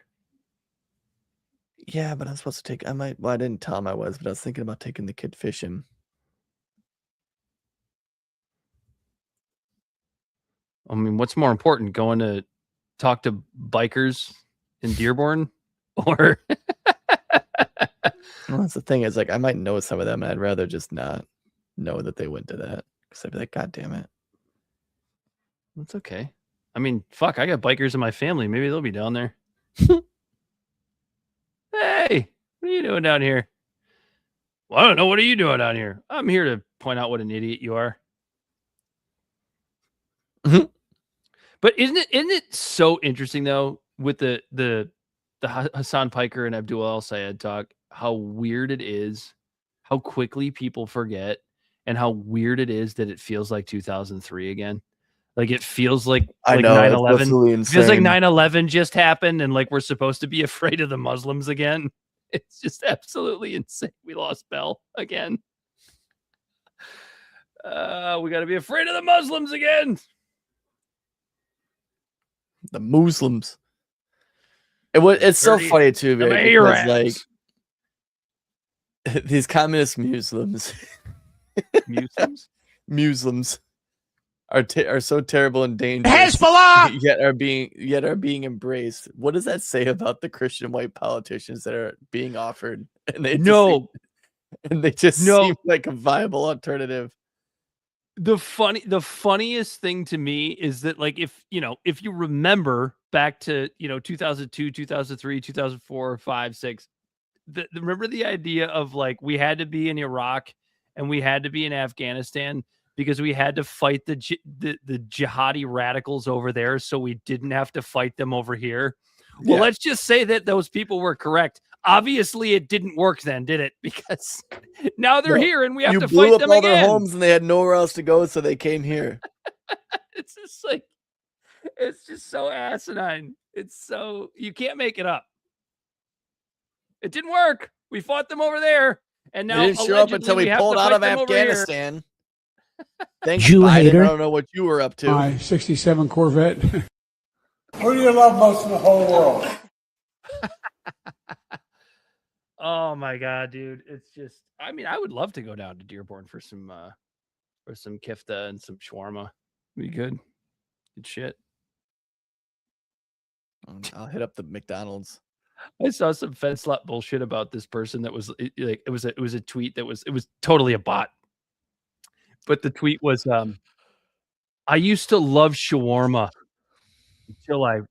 Yeah, but I'm supposed to take... Well, I didn't tell him I was, but I was thinking about taking the kid fishing. I mean, what's more important, going to talk to bikers in Dearborn or? Well, that's the thing is like I might know some of them, and I'd rather just not know that they went to that because I'd be like, God damn it. That's okay. I mean, fuck, I got bikers in my family. Maybe they'll be down there. Hey, what are you doing down here? Well, I don't know. What are you doing down here? I'm here to point out what an idiot you are. But isn't it so interesting though with the Hasan Piker and Abdul Al Sayed talk, how weird it is, how quickly people forget, and how weird it is that it feels like 2003 again. Like it feels like I know, 9/11. it's It feels like insane. 9/11 just happened, and like we're supposed to be afraid of the Muslims again. It's just absolutely insane. We lost Bell again. We got to be afraid of the Muslims again. The Muslims. It's so Dirty- funny too, the man, because Arabs. like these communist Muslims, Muslims are so terrible and dangerous. Hezbollah! yet are being embraced. What does that say about the Christian white politicians that are being offered? And they just seem like a viable alternative. The funniest thing to me is that like if you remember back to 2002, 2003, 2004, 5, 6, remember the idea of like we had to be in Iraq and we had to be in Afghanistan because we had to fight the jihadi radicals over there so we didn't have to fight them over here. Well, let's just say that those people were correct. Obviously, it didn't work then, did it? Because now they're here and we have to blew fight up them all again. their homes and they had nowhere else to go, so they came here. It's just like, it's just so asinine. It's so, you can't make it up. It didn't work. We fought them over there. And now They didn't show up until we have pulled to out fight of them over here. Afghanistan. Thanks, Jew Biden. hater. I don't know what you were up to. My 67 Corvette. Who do you love most in the whole world? Oh my God, dude. It's just, I mean, I would love to go down to Dearborn for some kifta and some shawarma. Be good. Good shit. I'll hit up the McDonald's. I saw some fence slap bullshit about this person that was like, it was a tweet that was totally a bot. But the tweet was, I used to love shawarma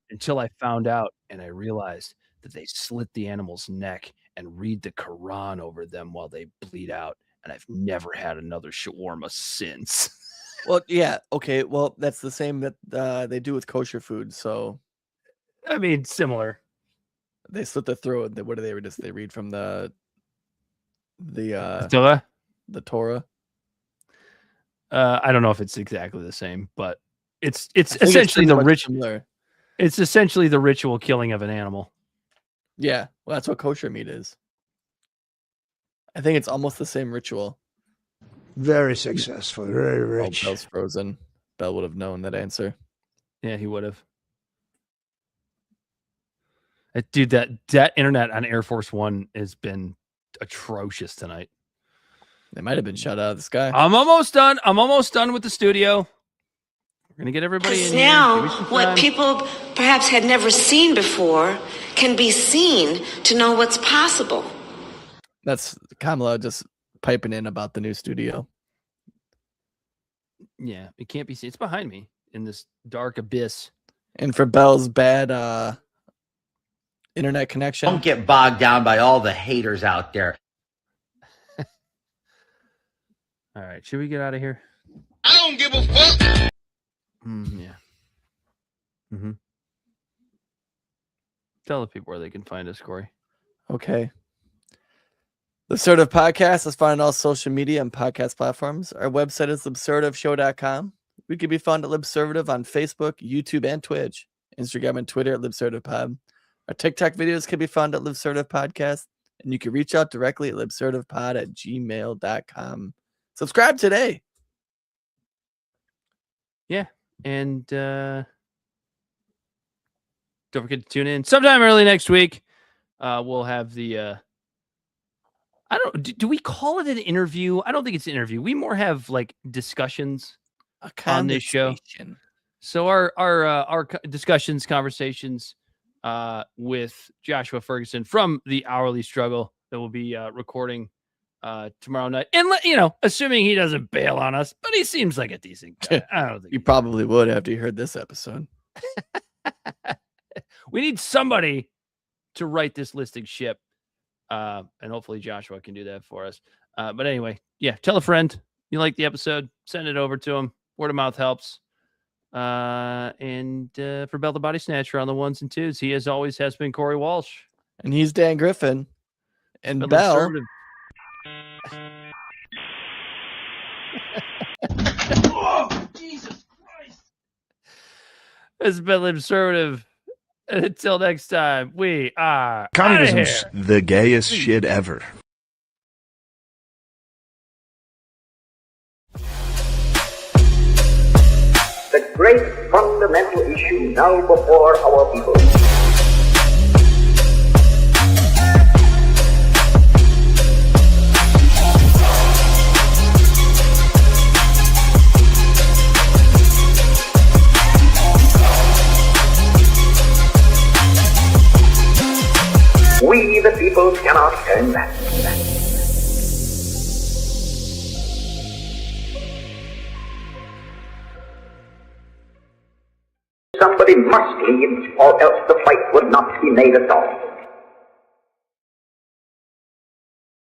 until I found out and I realized that they slit the animal's neck and read the Quran over them while they bleed out. And I've never had another shawarma since. Well, yeah. Okay. Well, that's the same that they do with kosher food. So, I mean, similar. They slit the throat. What do they read? They read from the Torah? The Torah. I don't know if it's exactly the same, but It's essentially the similar. It's essentially the ritual killing of an animal. Yeah, well, that's what kosher meat is. I think it's almost the same ritual. Very successful, very rich. Oh, Bell's frozen. Bell would have known that answer. Yeah, he would have. Dude, that internet on Air Force One has been atrocious tonight. They might have been shut out of the sky. I'm almost done. I'm almost done with the studio. We're gonna get everybody in now, here. what people perhaps had never seen before can be seen to know what's possible. That's Kamala just piping in about the new studio. Yeah, it can't be seen. It's behind me in this dark abyss. And for Bell's bad internet connection. Don't get bogged down by all the haters out there. All right, should we get out of here? I don't give a fuck. Yeah. Mm-hmm. Tell the people where they can find us, Corey. Okay. The Absurdive Podcast is found on all social media and podcast platforms. Our website is absurdiveshow.com. We can be found at Libservative on Facebook, YouTube, and Twitch. Instagram and Twitter at LibServativePod. Our TikTok videos can be found at Libservative Podcast. And you can reach out directly at libservativepod@gmail.com. Subscribe today. Yeah. And don't forget to tune in sometime early next week. We'll have the do we call it an interview? I don't think it's an interview. We more have like discussions on this show. So our discussions, conversations with Joshua Ferguson from the Hourly Struggle that we'll be recording tomorrow night. And assuming he doesn't bail on us, but he seems like a decent guy. I don't think you probably would after you heard this episode. We need somebody to write this listing ship. And hopefully Joshua can do that for us. But anyway, yeah, tell a friend you like the episode, send it over to him. Word of mouth helps. And for Bell the Bodysnatcher on the ones and twos, he as always has been Corey Walsh. And he's Dan Griffin. And Bell. Oh, Jesus Christ. It's been Libservative. And until next time, we are Communism's the gayest shit ever. The great fundamental issue now before our people. We, the people, cannot turn back. Somebody must lead, or else the fight would not be made at all.